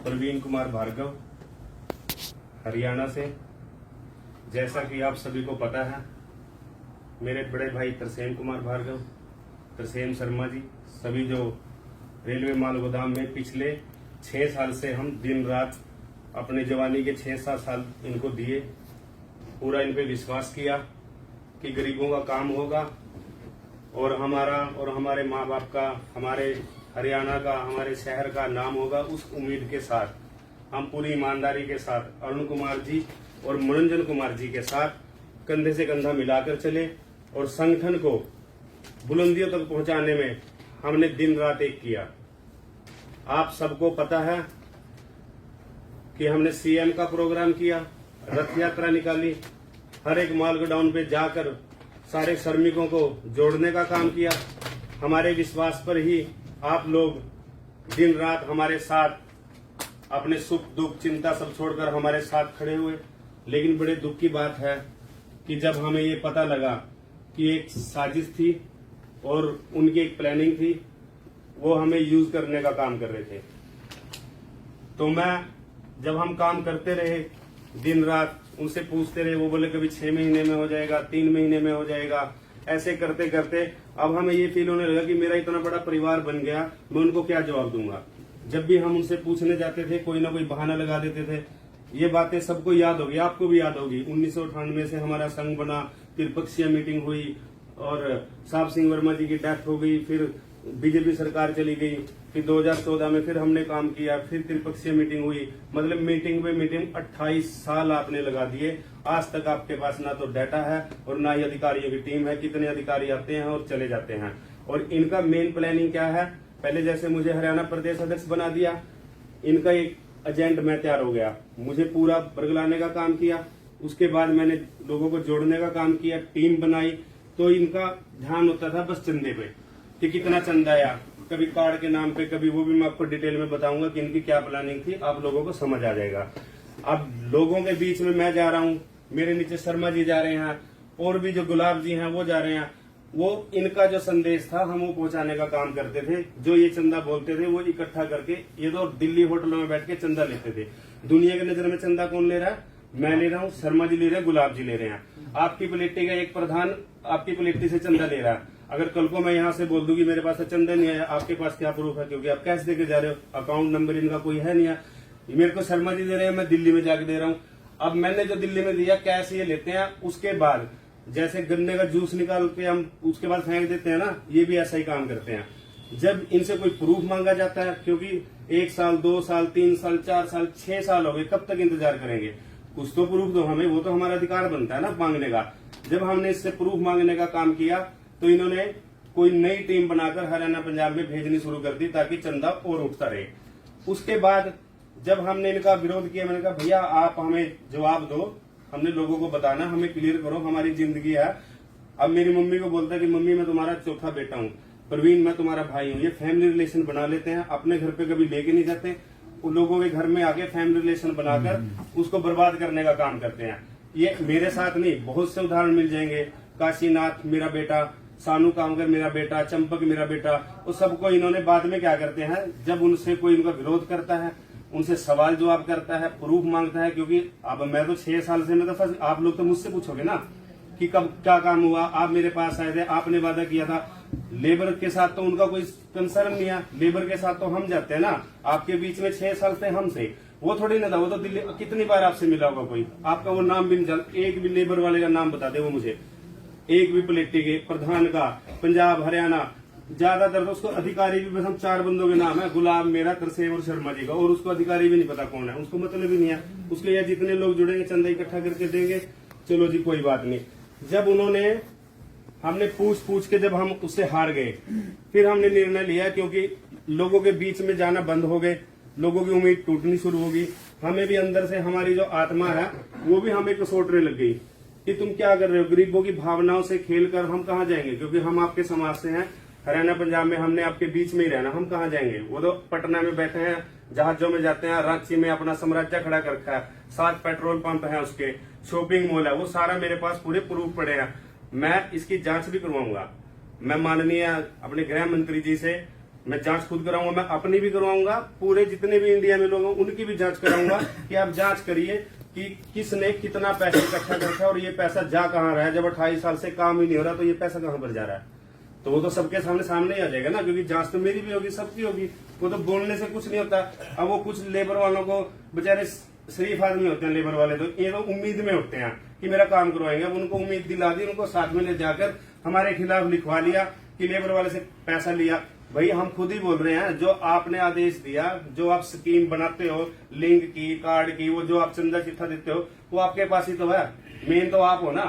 प्रवीण कुमार भार्गव, हरियाणा से। जैसा कि आप सभी को पता है, मेरे बड़े भाई तरसेम कुमार भार्गव, तरसेम शर्मा जी, सभी जो रेलवे माल गोदाम में पिछले 6 साल से हम दिन रात अपने जवानी के 6-7 साल इनको दिए। पूरा इन पे विश्वास किया कि गरीबों का काम होगा और हमारा और हमारे माँ बाप का, हमारे हरियाणा का, हमारे शहर का नाम होगा। उस उम्मीद के साथ हम पूरी ईमानदारी के साथ अरुण कुमार जी और मनोरंजन कुमार जी के साथ कंधे से कंधा मिलाकर चले और संगठन को बुलंदियों तक पहुंचाने में हमने दिन रात एक किया। आप सबको पता है कि हमने सीएम का प्रोग्राम किया, रथ यात्रा निकाली, हर एक माल गोडाउन पे जाकर सारे श्रमिकों को जोड़ने का काम किया। हमारे विश्वास पर ही आप लोग दिन रात हमारे साथ अपने सुख दुख चिंता सब छोड़कर हमारे साथ खड़े हुए। लेकिन बड़े दुख की बात है कि जब हमें ये पता लगा कि एक साजिश थी और उनकी एक प्लानिंग थी, वो हमें यूज करने का काम कर रहे थे। तो जब हम काम करते रहे दिन रात, उनसे पूछते रहे, वो बोले कभी 6 महीने में हो जाएगा, 3 महीने में हो जाएगा। ऐसे करते करते अब हमें ये फील होने लगा कि मेरा इतना बड़ा परिवार बन गया, मैं उनको क्या जवाब दूंगा। जब भी हम उनसे पूछने जाते थे, कोई ना कोई बहाना लगा देते थे। ये बातें सबको याद होगी, आपको भी याद होगी। 1998 से हमारा संघ बना, त्रिपक्षीय मीटिंग हुई और साहब सिंह वर्मा जी की डेथ हो गई, फिर बीजेपी सरकार चली गई, फिर 2014 में फिर हमने काम किया, फिर त्रिपक्षीय मीटिंग हुई। मतलब मीटिंग पे मीटिंग 28 साल आपने लगा दिए। आज तक आपके पास ना तो डाटा है और ना ही अधिकारियों की टीम है। कितने अधिकारी आते हैं और चले जाते हैं। और इनका मेन प्लानिंग क्या है, पहले जैसे मुझे हरियाणा प्रदेश अध्यक्ष बना दिया, इनका एक एजेंट मैं तैयार हो गया। मुझे पूरा बरगलाने का काम किया। उसके बाद मैंने लोगों को जोड़ने का काम किया, टीम बनाई। तो इनका ध्यान होता था बस चंदे पे कि कितना चंदा आया, कभी कार्ड के नाम पे, कभी वो भी मैं आपको डिटेल में बताऊंगा कि इनकी क्या प्लानिंग थी। आप लोगों को समझ आ जाएगा। अब लोगों के बीच में मैं जा रहा हूँ, मेरे नीचे शर्मा जी जा रहे हैं और भी जो गुलाब जी हैं वो जा रहे हैं। वो इनका जो संदेश था हम वो पहुंचाने का काम करते थे। जो ये चंदा बोलते थे वो इकट्ठा करके, ये तो दिल्ली होटलों में बैठ के चंदा लेते थे। दुनिया की नजर में चंदा कौन ले रहा है? मैं ले रहा हूँ, शर्मा जी ले रहे हैं, गुलाब जी ले रहे हैं। आपकी पलेटी का एक प्रधान आपकी पलेटी से चंदा ले रहा है। अगर कल को मैं यहाँ से बोल दूं कि मेरे पास चंदा नहीं आया, आपके पास क्या प्रूफ है? क्योंकि आप कैश देके जा रहे हो, अकाउंट नंबर इनका कोई है नहीं है। मेरे को शर्मा जी दे रहे हैं, मैं दिल्ली में जाके दे रहा हूँ। अब मैंने जो दिल्ली में दिया कैश ये लेते हैं। उसके बाद जैसे गन्ने का जूस निकाल के हम उसके बाद फेंक देते हैं ना, ये भी ऐसा ही काम करते हैं। जब इनसे कोई प्रूफ मांगा जाता है, क्योंकि 1 साल 2 साल 3 साल 4 साल 6 साल हो गए, कब तक इंतजार करेंगे? कुछ तो प्रूफ दो हमें, वो तो हमारा अधिकार बनता है ना मांगने का। जब हमने इससे प्रूफ मांगने का काम किया तो इन्होंने कोई नई टीम बनाकर हरियाणा पंजाब में भेजनी शुरू कर दी ताकि चंदा और उठता रहे। उसके बाद जब हमने इनका विरोध किया, मैंने कहा भैया आप हमें जवाब दो, हमने लोगों को बताना, हमें क्लियर करो, हमारी जिंदगी है। अब मेरी मम्मी को बोलता है कि मम्मी मैं तुम्हारा चौथा बेटा हूँ, प्रवीण मैं तुम्हारा भाई हूँ। ये फैमिली रिलेशन बना लेते हैं, अपने घर पे कभी लेके नहीं जाते, उन लोगों के घर में आके फैमिली रिलेशन बनाकर उसको बर्बाद करने का काम करते हैं। ये मेरे साथ नहीं, बहुत से उदाहरण मिल जाएंगे। काशीनाथ मेरा बेटा, सानू कामगर मेरा बेटा, चंपक मेरा बेटा, वो सबको इन्होंने बाद में क्या करते हैं, जब उनसे कोई इनका विरोध करता है, उनसे सवाल जवाब करता है, प्रूफ मांगता है। क्योंकि अब मैं तो 6 साल से, मैं तो फर्स्ट, आप लोग तो मुझसे पूछोगे ना कि कब क्या काम हुआ, आप मेरे पास आए थे, आपने वादा किया था। लेबर के साथ तो उनका कोई कंसर्न नहीं है, लेबर के साथ तो हम जाते हैं ना। आपके बीच में 6 साल से हमसे, वो थोड़ी ना था। वो तो दिल्ली, कितनी बार आपसे मिला होगा कोई, आपका वो नाम भी नहीं जान, एक भी लेबर वाले का नाम बता दे वो मुझे, एक भी पलेटी के प्रधान का, पंजाब हरियाणा। ज्यादातर तो उसको अधिकारी भी बस हम 4 बंदों के नाम है, गुलाब मेरा, तरसेम और शर्मा जी का, और उसको अधिकारी भी नहीं पता कौन है, उसको मतलब ही नहीं है। उसके लिए जितने लोग जुड़ेंगे चंदा इकट्ठा करके देंगे, चलो जी कोई बात नहीं। जब हमने पूछ के जब हम उससे हार गए, फिर हमने निर्णय लिया, क्योंकि लोगों के बीच में जाना बंद हो गए, लोगों की उम्मीद टूटनी शुरू होगी। हमें भी अंदर से हमारी जो आत्मा है वो भी हमें कसोटने लग गई कि तुम क्या कर रहे हो। गरीबों की भावनाओं से खेलकर हम कहाँ जाएंगे? क्योंकि हम आपके समाज से हैं, हरियाणा पंजाब में हमने आपके बीच में ही रहना, हम कहाँ जाएंगे? वो तो पटना में बैठे हैं, जहाजों में जाते हैं, रांची में अपना साम्राज्य खड़ा कर रखा है, 7 पेट्रोल पंप है, उसके शॉपिंग मॉल है, वो सारा मेरे पास पूरे प्रूफ पड़े हैं। मैं इसकी जांच भी करवाऊंगा। मैं माननीय अपने गृह मंत्री जी से मैं जांच खुद कराऊंगा, मैं अपनी भी करवाऊंगा, पूरे जितने भी इंडिया में लोग हैं उनकी भी जांच कराऊंगा कि आप जांच करिए कि किसने कितना पैसा इकट्ठा रखा और ये पैसा जा कहाँ रहा है। जब 28 साल से काम ही नहीं हो रहा तो ये पैसा कहाँ पर जा रहा है, तो वो तो सबके सामने ही आ जाएगा ना, क्योंकि जांच तो मेरी भी होगी, सबकी होगी। वो तो बोलने से कुछ नहीं होता। अब वो कुछ लेबर वालों को, बेचारे शरीफ आदमी होते हैं लेबर वाले, तो ये तो उम्मीद में होते हैं कि मेरा काम करवाएंगे। अब उनको उम्मीद दिला दी, उनको साथ में ले जाकर हमारे खिलाफ लिखवा लिया कि लेबर वाले से पैसा लिया। भाई हम खुद ही बोल रहे हैं, जो आपने आदेश दिया, जो आप स्कीम बनाते हो, लिंक की, कार्ड की, वो जो आप चंदा चिट्ठा देते हो, वो आपके पास ही तो है, मेन तो आप हो ना।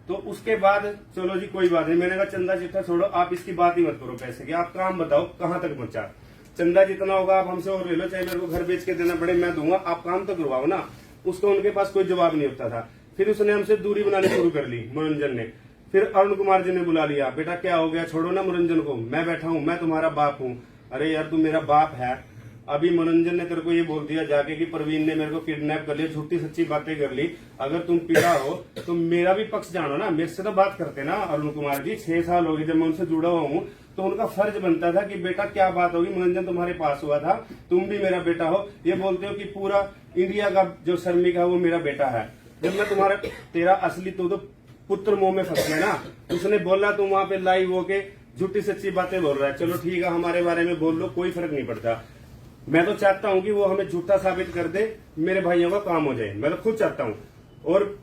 तो उसके बाद चलो जी कोई बात नहीं, मैंने कहा चंदा चिट्ठा छोड़ो, आप इसकी बात ही मत करो पैसे की, आप काम बताओ कहाँ तक पहुंचा। चंदा जितना होगा आप हमसे और ले लो, चाहे मेरे को घर बेच के देना पड़े मैं दूंगा, आप काम तो करवाओ ना। उसका उनके पास कोई जवाब नहीं होता था। फिर उसने हमसे दूरी बनानी शुरू कर ली मनोरंजन ने। फिर अरुण कुमार जी ने बुला लिया, बेटा क्या हो गया, छोड़ो ना मनोरंजन को, मैं बैठा हूँ, मैं तुम्हारा बाप हूँ। अरे यार तू मेरा बाप है। अभी मनोरंजन ने तेरे को ये बोल दिया जाके कि प्रवीण ने मेरे को किडनैप कर लिया, झूठी सच्ची बातें कर ली। अगर तुम पिता हो तो मेरा भी पक्ष जानो ना, मेरे से तो बात करते ना। अरुण कुमार जी 6 साल हो गए जब मैं उनसे जुड़ा हुआ हूँ, तो उनका फर्ज बनता था कि बेटा क्या बात होगी, मनोरंजन तुम्हारे पास हुआ था, तुम भी मेरा बेटा हो। ये बोलते हो कि पूरा इंडिया का जो श्रमिक है वो मेरा बेटा है। जब मैं तुम्हारा तेरा असली तो पुत्र मुंह में फंस गया ना। उसने बोला तुम वहां पे लाइव होके झूठी सच्ची बातें बोल रहा है, चलो ठीक है हमारे बारे में बोल लो, कोई फर्क नहीं पड़ता। मैं तो चाहता हूं कि वो हमें झूठा साबित कर दे, मेरे भाइयों का काम हो जाए, मैं तो खुद चाहता हूं। और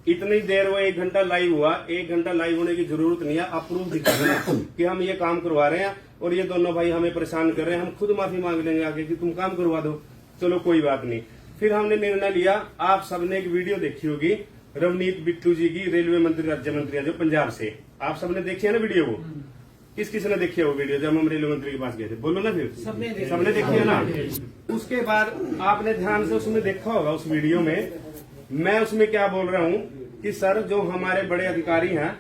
इतनी देर वो 1 घंटा लाइव हुआ, 1 घंटा लाइव होने की जरूरत नहीं है, आप प्रूफ दिखा देना कि हम ये काम करवा रहे हैं और ये दोनों भाई हमें परेशान कर रहे हैं, हम खुद माफी मांग लेंगे आगे कि तुम काम करवा दो, चलो कोई बात नहीं। फिर हमने निर्णय लिया, आप सबने एक वीडियो देखी होगी रवनीत बिट्टू जी की, रेलवे मंत्री राज्य मंत्री है जो पंजाब से, आप सबने देखी है ना वीडियो वो? किस किस ने देखी है वो वीडियो जब हम रेलवे मंत्री के पास गए थे? बोलो ना फिर। सबने देखी है ना। उसके बाद आपने ध्यान से उसमें देखा होगा, उस वीडियो में मैं उसमें क्या बोल रहा हूँ कि सर जो हमारे बड़े अधिकारी हैं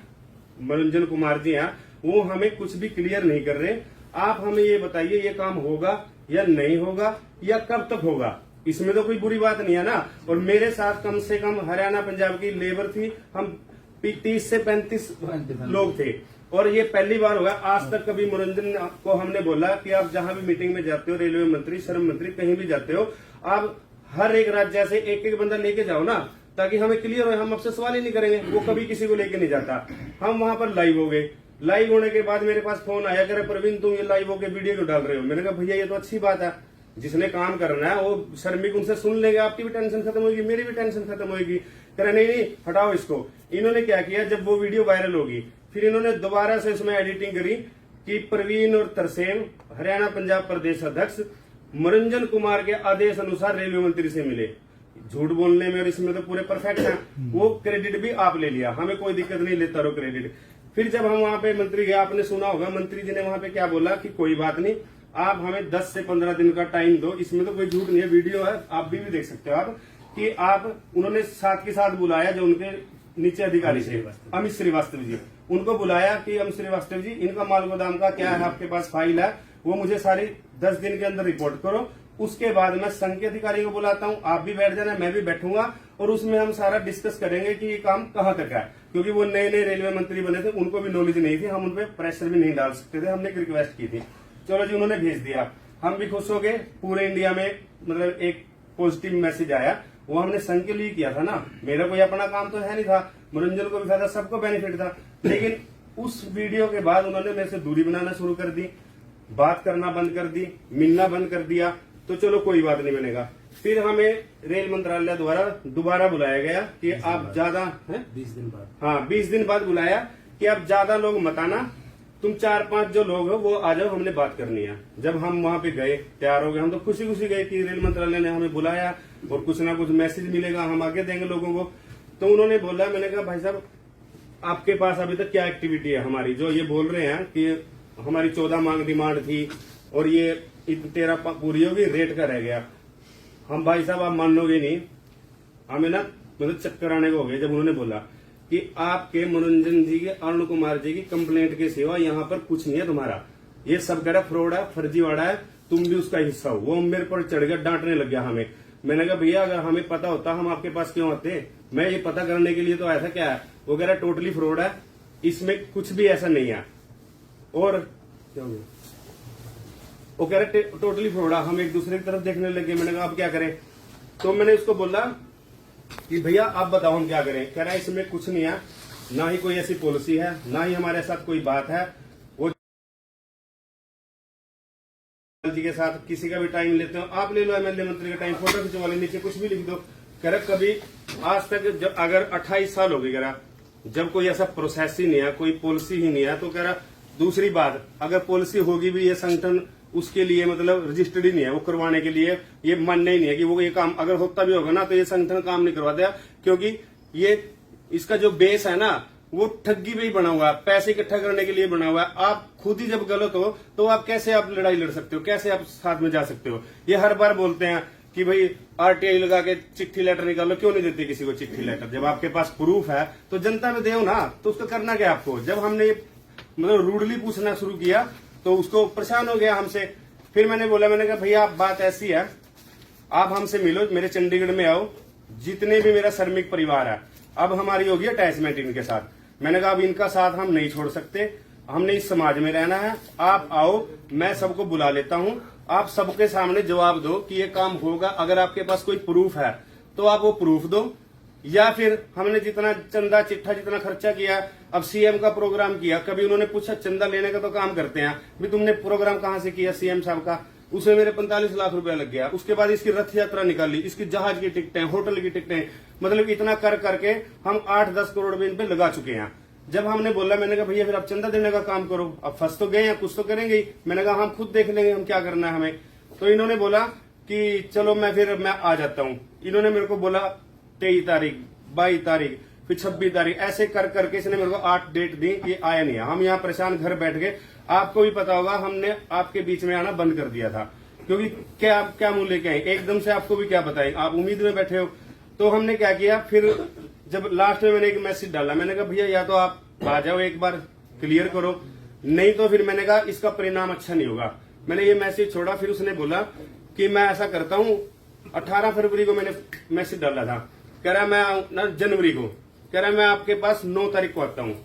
मनोरंजन कुमार जी हैं, वो हमें कुछ भी क्लियर नहीं कर रहे। आप हमें ये बताइए ये काम होगा या नहीं होगा या कब तक होगा, इसमें तो कोई बुरी बात नहीं है ना। और मेरे साथ कम से कम हरियाणा पंजाब की लेबर थी, हम 30 से 35 लोग थे और ये पहली बार होगा। आज तक कभी मनोरंजन को हमने बोला कि आप जहां भी मीटिंग में जाते हो, रेलवे मंत्री, श्रम मंत्री, कहीं भी जाते हो, आप हर एक राज्य से एक एक बंदा लेके जाओ ना, ताकि हमें क्लियर हो, हम आपसे सवाल ही नहीं करेंगे। वो कभी किसी को लेके नहीं जाता। हम वहां पर लाइव हो गए, लाइव होने के बाद मेरे पास फोन आया, कह रहे प्रवीण तुम ये लाइव होके वीडियो क्यों डाल रहे हो? मैंने कहा भैया ये तो अच्छी बात है, जिसने काम करना है वो श्रमिक उनसे सुन लेंगे, आपकी भी टेंशन खत्म होगी, मेरी भी टेंशन खत्म होगी। कह रहे नहीं हटाओ इसको। इन्होंने क्या किया, जब वो वीडियो वायरल होगी फिर इन्होंने दोबारा से उसमें एडिटिंग करी कि प्रवीण और तरसेम हरियाणा पंजाब प्रदेश अध्यक्ष मनोरंजन कुमार के आदेश अनुसार रेलवे मंत्री से मिले। झूठ बोलने में और इसमें तो पूरे परफेक्ट हैं। वो क्रेडिट भी आप ले लिया, हमें कोई दिक्कत नहीं, लेता रहो क्रेडिट। फिर जब हम वहां पे मंत्री गए, आपने सुना होगा मंत्री जी ने वहां पे क्या बोला कि कोई बात नहीं, आप हमें 10 से 15 दिन का टाइम दो। इसमें तो कोई झूठ नहीं है, वीडियो है, आप भी देख सकते हो आप कि आप उन्होंने साथ के साथ बुलाया जो उनके नीचे अधिकारी थे, अमित श्रीवास्तव जी, उनको बुलाया कि अमित श्रीवास्तव जी इनका माल गोदाम का क्या है, आपके पास फाइल है, वो मुझे सारी 10 दिन के अंदर रिपोर्ट करो। उसके बाद मैं संघ के अधिकारी को बुलाता हूँ, आप भी बैठ जाना, मैं भी बैठूंगा और उसमें हम सारा डिस्कस करेंगे कि ये काम कहाँ तक है। क्योंकि वो नए नए रेलवे मंत्री बने थे, उनको भी नॉलेज नहीं थी, हम उनपे प्रेशर भी नहीं डाल सकते थे, हमने एक रिक्वेस्ट की थी। चलो जी उन्होंने भेज दिया, हम भी खुश हो गए। पूरे इंडिया में मतलब एक पॉजिटिव मैसेज आया, वो हमने संघ के लिए किया था ना, मेरा कोई अपना काम तो है नहीं था, मनोरंजन को भी फायदा, सबको बेनिफिट था। लेकिन उस वीडियो के बाद उन्होंने मेरे से दूरी बनाना शुरू कर दी, बात करना बंद कर दी, मिलना बंद कर दिया। तो चलो कोई बात नहीं बनेगा। फिर हमें रेल मंत्रालय द्वारा दोबारा बुलाया गया कि आप ज्यादा 20 दिन बाद, हाँ 20 दिन बाद बुलाया कि आप ज्यादा लोग मत आना, तुम 4-5 जो लोग हो वो आ जाओ, हमने बात करनी है। जब हम वहां पे गए, तैयार हो गए, हम तो खुशी खुशी गए कि रेल मंत्रालय ने हमें बुलाया और कुछ ना कुछ मैसेज मिलेगा, हम आगे देंगे लोगों को। तो उन्होंने बोला, मैंने कहा भाई साहब आपके पास अभी तक क्या एक्टिविटी है हमारी, जो ये बोल रहे हैं कि हमारी 14 मांग डिमांड थी और ये 13 पूरी होगी, रेट का रह गया। हम भाई साहब आप मानोगे नहीं, हमें ना मतलब चक्कर आने को हो गए जब उन्होंने बोला कि आपके मनोरंजन जी के, अरुण कुमार जी की कंप्लेंट के सिवा यहाँ पर कुछ नहीं है तुम्हारा, ये सब कह फ्रॉड है, फर्जीवाड़ा है, तुम भी उसका हिस्सा हो। वो मेरे पर चढ़ गया, डांटने लग गया हमें। मैंने कहा भैया अगर हमें पता होता हम आपके पास क्यों आते, मैं ये पता करने के लिए तो आया था। क्या है वो कह रहा टोटली फ्रॉड है, इसमें कुछ भी ऐसा नहीं है। और क्या हो गया, वो कह रहे टोटली फ्रॉड। हम एक दूसरे की तरफ देखने लगे। मैंने कहा अब क्या करें? तो मैंने उसको बोला कि भैया आप बताओ हम क्या करें। कह रहा है इसमें कुछ नहीं है, ना ही कोई ऐसी पॉलिसी है, ना ही हमारे साथ कोई बात है। वो जी के साथ किसी का भी टाइम लेते हो, आप ले लो एमएलए मंत्री का टाइम, फोटो खिंचवा ले, नीचे कुछ भी लिख दो। कह रहा कभी आज तक जब अगर 28 साल हो गए, कह रहा जब कोई ऐसा प्रोसेस ही नहीं है, कोई पॉलिसी ही नहीं है, तो कह रहा दूसरी बात अगर पॉलिसी होगी भी, ये संगठन उसके लिए मतलब रजिस्टर्ड ही नहीं है, वो करवाने के लिए ये मान्य ही नहीं है कि वो ये काम अगर होता भी होगा ना तो ये संगठन काम नहीं करवाता, क्योंकि ये इसका जो बेस है ना वो ठगी में ही बना हुआ है, पैसे इकट्ठा करने के लिए बना हुआ है। आप खुद ही जब गलत हो तो आप कैसे आप लड़ाई लड़ सकते हो, कैसे आप साथ में जा सकते हो? ये हर बार बोलते हैं कि भाई आरटीआई लगा के चिट्ठी लेटर निकालो, क्यों नहीं देते किसी को चिट्ठी लेटर? जब आपके पास प्रूफ है तो जनता में दो ना, तो उसको करना क्या आपको? जब हमने मतलब रूडली पूछना शुरू किया तो उसको परेशान हो गया हमसे। फिर मैंने बोला, मैंने कहा भैया बात ऐसी है, आप हमसे मिलो, मेरे चंडीगढ़ में आओ, जितने भी मेरा श्रमिक परिवार है अब हमारी होगी अटैचमेंट इनके साथ। मैंने कहा अब इनका साथ हम नहीं छोड़ सकते, हमने इस समाज में रहना है, आप आओ, मैं सबको बुला लेता हूं, आप सबके सामने जवाब दो कि ये काम होगा। अगर आपके पास कोई प्रूफ है तो आप वो प्रूफ दो, या फिर हमने जितना चंदा चिट्ठा जितना खर्चा किया, अब सीएम का प्रोग्राम किया, कभी उन्होंने पूछा चंदा लेने का तो काम करते हैं भी तुमने प्रोग्राम कहां से किया सीएम साहब का, उसमें मेरे 45 लाख रुपया लग गया। उसके बाद इसकी रथ यात्रा निकाली, इसकी जहाज की टिकटें, होटल की टिकटें, मतलब इतना कर करके हम 8-10 करोड़ में इन पे लगा चुके हैं। जब हमने बोला, मैंने कहा भैया फिर आप चंदा देने का काम करो, अब फंस तो गए हैं, कुछ तो करेंगे ही। मैंने कहा हम खुद देख लेंगे हम क्या करना है हमें। तो इन्होंने बोला कि चलो मैं आ जाता हूँ। इन्होंने मेरे को बोला 23 तारीख, 22 तारीख, फिर 26 तारीख, ऐसे कर करके इसने मेरे को 8 डेट दी, ये आया नहीं है। हम यहाँ परेशान घर बैठ गए। आपको भी पता होगा हमने आपके बीच में आना बंद कर दिया था, क्योंकि क्या मुंह लेके आए एकदम से, आपको भी क्या बताएं, आप उम्मीद में बैठे हो। तो हमने क्या किया, फिर जब लास्ट में मैंने एक मैसेज डाला, मैंने कहा भैया या तो आप आ जाओ एक बार क्लियर करो, नहीं तो फिर मैंने कहा इसका परिणाम अच्छा नहीं होगा। मैंने ये मैसेज छोड़ा, फिर उसने बोला कि मैं ऐसा करता हूँ, 18 फरवरी को मैंने मैसेज डाला था, कह रहा मैं ना जनवरी को, कह रहा मैं आपके पास 9 तारीख को आता हूँ।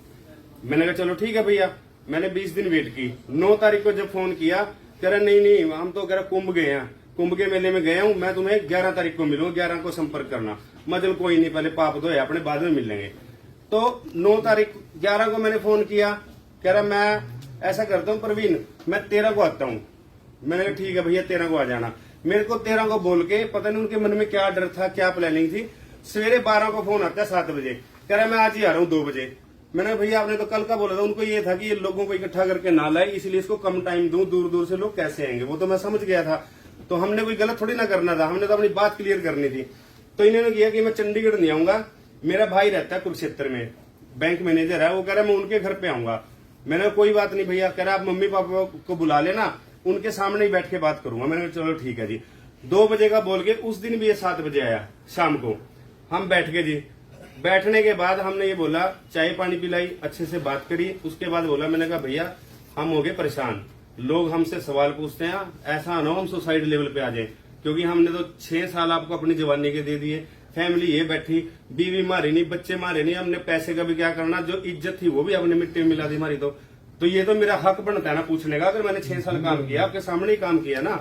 मैंने कहा चलो ठीक है भैया। मैंने 20 दिन वेट की, 9 तारीख को जब फोन किया, कह रहा नहीं हम तो कह रहा कुंभ गए हैं, कुंभ के मेले में गया हूँ, मैं तुम्हें 11 तारीख को मिलूंगा, 11 को संपर्क करना। मतलब कोई नहीं, पहले पाप धोए अपने, बाद में मिल लेंगे। तो 9 तारीख 11 को मैंने फोन किया, कह रहा मैं ऐसा करता हूँ प्रवीण, मैं 13 को आता हूँ। मैंने कहा ठीक है भैया 13 को आ जाना। मेरे को 13 को बोल के पता नहीं उनके मन में क्या डर था, क्या प्लानिंग थी। सवेरे 12 को फोन आता है 7 बजे, कह रहा मैं आज ही आ रहा हूँ 2 बजे। मैंने कहा भैया आपने तो कल का बोला था। उनको ये था कि ये लोगों को इकट्ठा करके ना लाए, इसलिए इसको कम टाइम दूं, दूर दूर से लोग कैसे आएंगे, वो तो मैं समझ गया था। तो हमने कोई गलत थोड़ी ना करना था, हमने तो अपनी बात क्लियर करनी थी। तो इन्होंने किया कि मैं चंडीगढ़ नहीं आऊंगा, मेरा भाई रहता है कुरुक्षेत्र में, बैंक मैनेजर है, वो कह रहा है मैं उनके घर पे आऊंगा। मैंने कोई बात नहीं भैया, कह रहा आप मम्मी पापा को बुला लेना, उनके सामने ही बैठ के बात करूंगा। मैंने कहा चलो ठीक है जी। 2 बजे का बोल के उस दिन भी ये 7 बजे आया शाम को। हम बैठ गए जी। बैठने के बाद हमने ये बोला, चाय पानी पिलाई, अच्छे से बात करी। उसके बाद बोला, मैंने कहा भैया हम हो गए परेशान, लोग हमसे सवाल पूछते हैं, ऐसा ना हो हम सुसाइड लेवल पे आ जाए, क्योंकि हमने तो 6 साल आपको अपनी जवानी के दे दिए, फैमिली ये बैठी, बीवी मारी नहीं, बच्चे मारे नहीं, हमने पैसे का भी क्या करना, जो इज्जत थी वो भी अपने मिट्टी में मिला दी हमारी। तो ये तो मेरा हक बनता है ना पूछने का, अगर मैंने 6 साल काम किया, आपके सामने ही काम किया ना।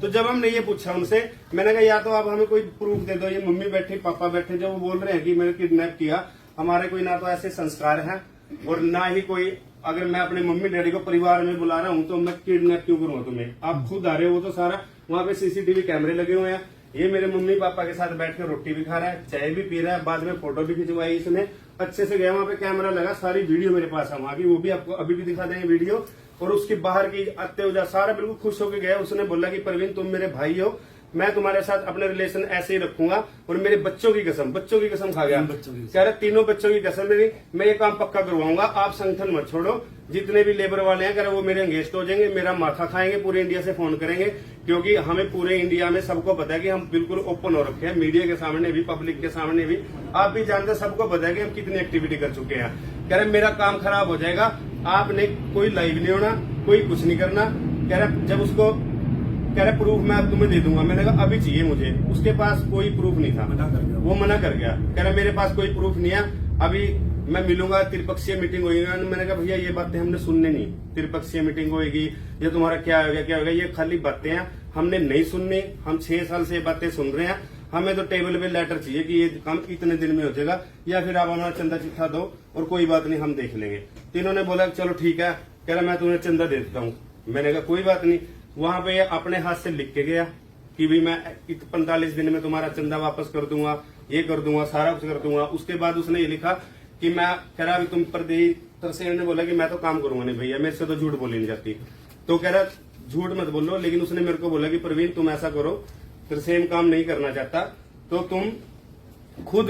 तो जब हमने ये पूछा उनसे, मैंने कहा या तो आप हमें कोई प्रूफ दे दो, ये मम्मी बैठी पापा बैठे जो वो बोल रहे हैं कि मैंने किडनैप किया, हमारे कोई ना तो ऐसे संस्कार हैं और ना ही कोई, अगर मैं अपने मम्मी डैडी को परिवार में बुला रहा हूँ तो मैं किडनैप क्यों करूंगा तुम्हें? आप खुद आ रहे हो, वो तो सारा वहाँ पे सीसीटीवी कैमरे लगे हुए हैं। ये मेरे मम्मी पापा के साथ बैठ कर रोटी भी खा रहा है, चाय भी पी रहा है, बाद में फोटो भी खिंचवाई इसने, अच्छे से गया, वहाँ पे कैमरा लगा, सारी वीडियो मेरे पास है वहाँ की, वो भी आपको अभी भी दिखा देंगे वीडियो। और उसके बाहर की आते हुए सारा बिल्कुल खुश होकर गया। उसने बोला कि प्रवीण तुम मेरे भाई हो, मैं तुम्हारे साथ अपने रिलेशन ऐसे ही रखूंगा, और मेरे बच्चों की कसम खा गया, कह रहे 3 बच्चों की कसम मेरी, मैं ये काम पक्का करवाऊंगा, आप संगठन मत छोड़ो, जितने भी लेबर वाले हैं कह रहे वो मेरे अंगेस्ट हो जाएंगे, मेरा माथा खाएंगे, पूरे इंडिया से फोन करेंगे, क्योंकि हमें पूरे इंडिया में सबको पता है कि हम बिल्कुल ओपन हो रखे हैं, मीडिया के सामने भी, पब्लिक के सामने भी, आप भी जानते हैं, सबको पता है कि हम कितनी एक्टिविटी कर चुके हैं। कह रहे मेरा काम खराब हो जाएगा, आपने कोई लाइव नहीं होना, कोई कुछ नहीं करना। कह रहे जब उसको कह रहे प्रूफ मैं अब तुम्हें दे दूंगा, मैंने कहा अभी चाहिए मुझे। उसके पास कोई प्रूफ नहीं था, वो मना कर गया, कह रहा मेरे पास कोई प्रूफ नहीं है, अभी मैं मिलूंगा, त्रिपक्षीय मीटिंग होगी। मैंने कहा भैया ये बातें हमने सुनने नहीं, त्रिपक्षीय मीटिंग होगी, ये तुम्हारा क्या होगा क्या होगा, ये खाली बातें हैं, हमने नहीं सुननी। हम 6 साल से ये बातें सुन रहे हैं, हमें तो टेबल पे लेटर चाहिए कि ये काम इतने दिन में हो जाएगा, या फिर आप हमारा चंदा चिट्ठा दो और कोई बात नहीं हम देख लेंगे। तो इन्होंने बोला चलो ठीक है, कह रहा मैं तुम्हें चंदा दे देता हूँ। मैंने कहा कोई बात नहीं। वहां पे अपने हाथ से लिख के गया कि भाई मैं 45 दिन में तुम्हारा चंदा वापस कर दूंगा, ये कर दूंगा, सारा कुछ कर दूंगा। उसके बाद उसने ये लिखा कि मैं कह रहा अभी तुम प्रदेश तरसेम ने बोला कि मैं तो काम करूंगा नहीं भैया, मेरे से तो झूठ बोली नहीं जाती। तो कह रहा झूठ मत बोलो, लेकिन उसने मेरे को बोला कि प्रवीण तुम ऐसा करो, तरसेम काम नहीं करना चाहता तो तुम खुद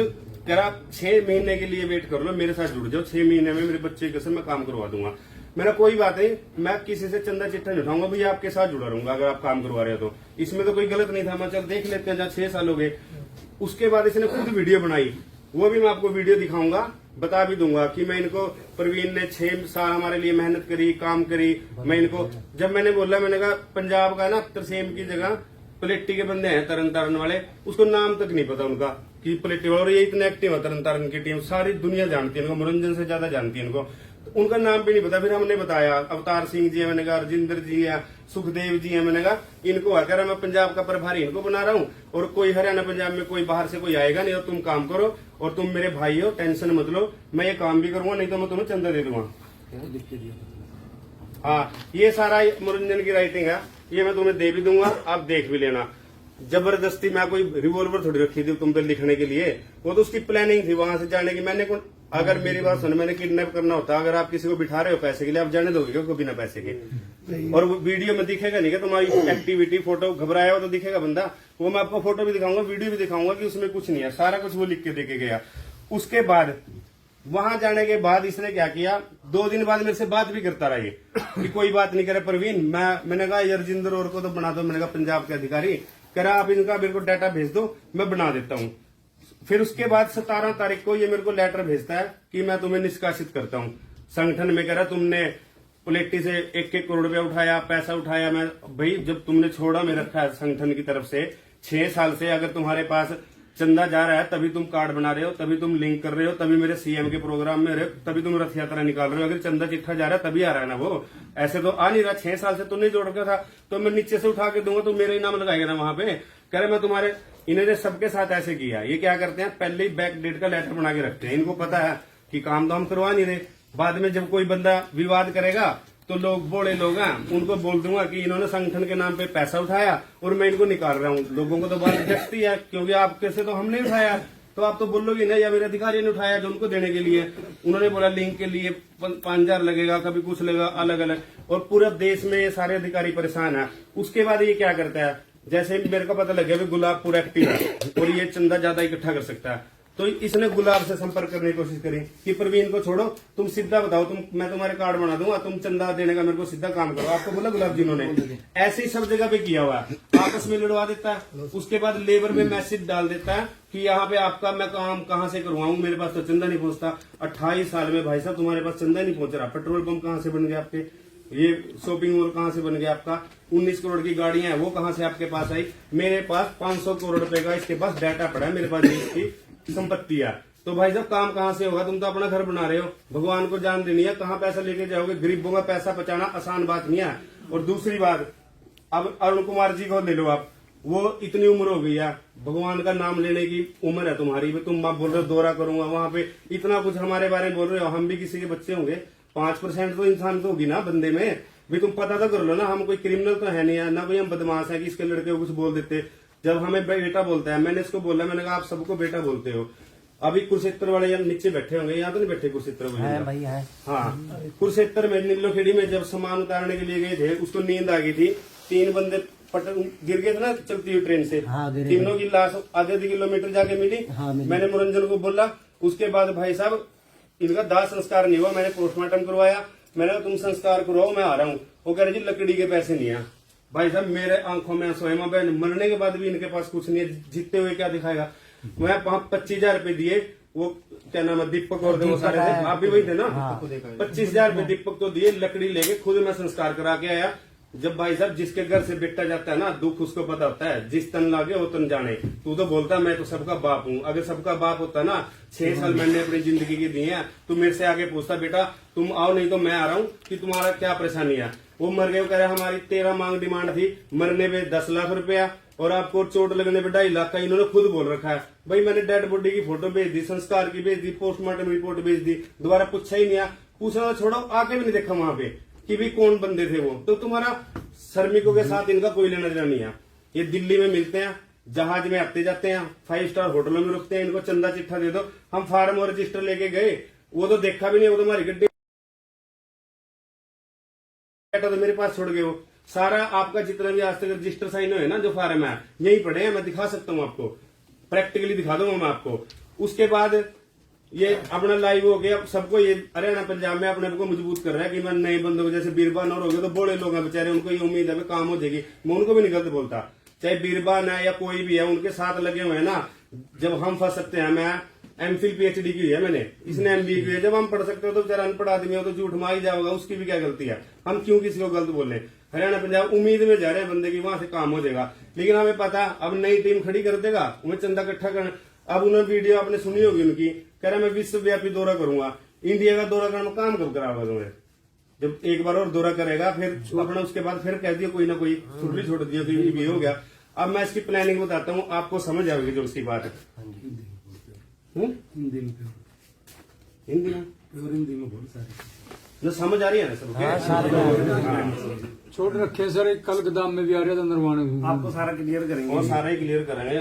कह रहा 6 महीने के लिए वेट कर लो, मेरे साथ जुड़ जाओ, 6 महीने में मेरे बच्चे के साथ मैं काम करवा दूंगा। मेरा कोई बात नहीं, मैं किसी से चंदा चिट्ठा नहीं उठाऊंगा भैया, आपके साथ जुड़ा रहूंगा अगर आप काम करवा रहे हो तो। इसमें तो कोई गलत नहीं था, मैं चल देख लेते हैं, जहाँ 6 साल हो गए। उसके बाद इसने खुद वीडियो बनाई, वो भी मैं आपको वीडियो दिखाऊंगा, बता भी दूंगा कि मैं इनको, प्रवीण ने 6 साल हमारे लिए मेहनत करी, काम करी। मैं इनको जब मैंने बोला, मैंने कहा पंजाब का ना तरसेम की जगह पलेट्टी के बंदे हैं तरन तारण वाले, उसको नाम तक नहीं पता उनका कि पलेट्टी, और ये इतने एक्टिव है तरन तारण की टीम, सारी दुनिया जानती है इनको, मनोरंजन से ज्यादा जानती है इनको, उनका नाम भी नहीं पता। फिर हमने बताया अवतार सिंह जी है, मैंने कहा राजिंदर जी है, सुखदेव जी है, मैंने कहा इनको कह रहा मैं पंजाब का प्रभारी इनको बना रहा हूँ, और कोई हरियाणा पंजाब में कोई बाहर से कोई आएगा नहीं, और तुम काम करो, और तुम मेरे भाई हो, टेंशन मत लो, मैं ये काम भी करूंगा, नहीं तो मैं तुम्हें चंदा दे दूंगा। हाँ, ये सारा मनोरंजन की राइटिंग है, ये मैं तुम्हें दे भी दूंगा, आप देख भी लेना। जबरदस्ती मैं कोई रिवॉल्वर थोड़ी रखी थी तुम पे लिखने के लिए, वो तो उसकी प्लानिंग थी वहां से जाने की। मैंने अगर मेरी बात सुनो, मैंने किडनैप करना होता, अगर आप किसी को बिठा रहे हो पैसे के लिए, आप जाने दोगे क्या बिना पैसे के? और वो वीडियो में दिखेगा नहीं क्या तुम्हारी एक्टिविटी, फोटो घबराया हो तो दिखेगा बंदा, वो मैं आपको फोटो भी दिखाऊंगा, वीडियो भी दिखाऊंगा कि उसमें कुछ नहीं है, सारा कुछ वो लिख के देके गया। उसके बाद वहां जाने के बाद इसने क्या किया, 2 दिन बाद मेरे से बात भी करता रहा ये कि कोई बात नहीं करे प्रवीण। मैंने कहा राजिंदर और को तो बना दो, मैंने कहा पंजाब के अधिकारी, कह रहा आप इनका मेरे को डाटा भेज दो, मैं बना देता हूँ। फिर उसके बाद 17 तारीख को ये मेरे को लेटर भेजता है कि मैं तुम्हें निष्कासित करता हूँ संगठन में। कह रहा तुमने पलेट्टी से 1-1 करोड़ रुपया उठाया, पैसा उठाया। मैं भाई जब तुमने छोड़ा में रखा है संगठन की तरफ से 6 साल से, अगर तुम्हारे पास चंदा जा रहा है तभी तुम कार्ड बना रहे हो, तभी तुम लिंक कर रहे हो, तभी मेरे सीएम के प्रोग्राम में रहे, तभी तुम रथ यात्रा निकाल रहे हो। अगर चंदा चिट्ठा जा रहा है तभी आ रहा है ना, वो ऐसे तो आ नहीं रहा। 6 साल से तो नहीं जोड़ रखा था, तो मैं नीचे से उठा के दूंगा तो मेरा ही नाम लगाएगा ना वहां पे। कह रहे मैं तुम्हारे, इन्होंने सबके साथ ऐसे किया। ये क्या करते हैं, पहले ही बैक डेट का लेटर बना के रखते हैं, इनको पता है कि काम तो हम करवा नहीं रहे। बाद में जब कोई बंदा विवाद करेगा तो लोग बड़े लोग हैं, उनको बोल दूंगा कि इन्होंने संगठन के नाम पे पैसा उठाया और मैं इनको निकाल रहा हूँ। लोगों को तो बात जचती है, क्योंकि आपके से तो हमने उठाया, तो आप तो बोलोगे ना या मेरे अधिकारी ने उठाया जो उनको देने के लिए। उन्होंने बोला लिंक के लिए 5,000 लगेगा, कभी कुछ लगेगा, अलग अलग, और पूरे देश में ये सारे अधिकारी परेशान है। उसके बाद ये क्या करता है, जैसे मेरे को पता लग गया गुलाब पूरा एक्टिव है और ये चंदा ज्यादा इकट्ठा कर सकता है, तो इसने गुलाब से संपर्क करने की कोशिश करी कि प्रवीण को छोड़ो, तुम सीधा बताओ, मैं तुम्हारे कार्ड बना दूंगा, तुम चंदा देने का मेरे को सीधा काम करो। आपको बोला गुलाब जी ने, ऐसे ही सब जगह पे किया हुआ है, आपस में लड़वा देता है। उसके बाद लेबर में मैसेज डाल देता है कि यहाँ पे आपका मैं काम कहाँ से करवाऊं, मेरे पास तो चंदा नहीं पहुंचता। 28 साल में भाई साहब तुम्हारे पास चंदा नहीं पहुंच रहा। पेट्रोल पंप कहाँ से बन गया आपके, ये शॉपिंग मॉल कहाँ से बन गया आपका, 19 करोड़ की गाड़ियां हैं वो कहाँ से आपके पास आई। मेरे पास 500 करोड़ रुपए का इसके पास डाटा पड़ा है, मेरे पास इसकी संपत्ति है। तो भाई साहब काम कहाँ से होगा, तुम तो अपना घर बना रहे हो, भगवान को जान देनी है, कहाँ पैसा लेके जाओगे। गरीबों का पैसा बचाना आसान बात नहीं है। और दूसरी बात, अब अरुण कुमार जी को ले लो आप, वो इतनी उम्र हो गई है, भगवान का नाम लेने की उम्र है तुम्हारी, तुम बोल रहे हो दौरा करूंगा, वहां पे इतना कुछ हमारे बारे में बोल रहे हो। हम भी किसी के बच्चे होंगे, 5% तो इंसान तो होगी ना बंदे में भी, तुम पता तो कर लो ना, हम कोई क्रिमिनल तो है नहीं है, ना कोई हम बदमाश है कि इसके लड़के को कुछ बोल देते। जब हमें बेटा बोलता है, मैंने इसको बोला, मैंने कहा आप सबको बेटा बोलते हो। अभी कुरुक्षेत्र वाले यहाँ नीचे बैठे होंगे, यहाँ तो नहीं बैठे कुरुक्षेत्र भाई है। हाँ, कुरुक्षेत्र में नीलोखेड़ी में जब सामान उतारने के लिए गए थे, उसको नींद आ गई थी, 3 बंदे गिर गए थे ना चलती हुई ट्रेन से। तीनों की लाश आधे किलोमीटर जाके मिली। मैंने मनोरंजन को बोला, उसके बाद भाई साहब इनका दाह संस्कार नहीं हुआ, मैंने पोस्टमार्टम करवाया। मैंने तुम संस्कार करवाओ, मैं आ रहा हूँ। वो कह रहे जी लकड़ी के पैसे नहीं है। भाई साहब मेरे आंखों में स्वयं बहन, मरने के बाद भी इनके पास कुछ नहीं है, जीतते हुए क्या दिखाएगा। मैं 25,000 रुपए दिए, वो क्या नाम है दीपक और वो सारे थे, आप भी वही थे ना। 25,000 रुपए दीपक को दिए, लकड़ी लेके खुद मैं संस्कार करा के आया। जब भाई साहब जिसके घर से बेटा जाता है ना, दुख उसको पता होता है, जिस तन लागे वो तन जाने। तू तो बोलता मैं तो सबका बाप हूँ, अगर सबका बाप होता ना, 6 साल मैंने अपनी जिंदगी की दी है, तू मेरे से आगे पूछता बेटा तुम आओ नहीं तो मैं आ रहा हूँ कि तुम्हारा क्या परेशानी है। वो मर गए, कह रहे हमारी 13 मांग डिमांड थी, मरने पे 10 लाख रुपया और आपको चोट लगने पे 2.5 लाख का इन्होंने खुद बोल रखा है। भाई मैंने डेड बॉडी की फोटो भेज दी, संस्कार की भेज दी, पोस्टमार्टम रिपोर्ट भेज दी, दोबारा पूछा ही नहीं है, पूछना तो छोड़ो आके भी नहीं देखा वहां पे कि भी कौन बंदे थे वो। तो तुम्हारा श्रमिकों के साथ इनका कोई लेना देना नहीं है। ये दिल्ली में मिलते हैं, जहाज में आते जाते हैं, 5 स्टार होटलों में रुकते हैं, इनको चंदा चिट्ठा दे दो। हम फार्म और रजिस्टर लेके गए, वो तो देखा भी नहीं, वो तो हमारी गड्डी तो मेरे पास छोड़ गए। वो सारा आपका जितना भी आज तक रजिस्टर साइन हुए ना, जो फार्म है यही पड़े हैं, मैं दिखा सकता हूँ आपको, प्रैक्टिकली दिखा दूंगा मैं आपको। उसके बाद ये अपना लाइव हो गया, सबको ये हरियाणा पंजाब में अपने को मजबूत कर रहा है कि मैं नए बंदों को, जैसे बीरबान और हो गए तो बड़े लोग हैं बेचारे, उनको ये उम्मीद है काम हो जाएगी। मैं उनको भी नहीं गलत बोलता, चाहे बीरबान है या कोई भी है, उनके साथ लगे हुए हैं ना। जब हम फंस सकते हैं, मैं एमफिल पीएचडी की है मैंने, इसने एमबीए की है, जब हम पढ़ सकते हो तो बेचारा अनपढ़ आदमी हो तो झूठ मार ही जाओगा, उसकी भी क्या गलती है, हम क्यों किसी को गलत बोले। हरियाणा पंजाब उम्मीद में जा रहे हैं बंदे की वहां से काम हो जाएगा, लेकिन हमें पता अब नई टीम खड़ी कर देगा, उन्हें चंदा इकट्ठा करना। अब उन्होंने वीडियो आपने सुनी होगी उनकी, कह रहा मैं विश्वव्यापी दौरा करूंगा। इंडिया का दौरा करना काम कब कराओगा तुम्हें? जब एक बार और दौरा करेगा फिर अपना, उसके बाद फिर कह दिया कोई ना कोई छुट्टी छोड़ दिया कि ये हो गया। अब मैं इसकी प्लानिंग बताता हूँ, आपको समझ आएगी जो उसकी बात है। हिंदी में बहुत सारी समझ आ रही है ना सबके? छोड़ रखे सर, एक कल गोदाम में भी आ रहा था नरवाने में। आपको सारा क्लियर करेंगे, और सारा ही क्लियर करेंगे।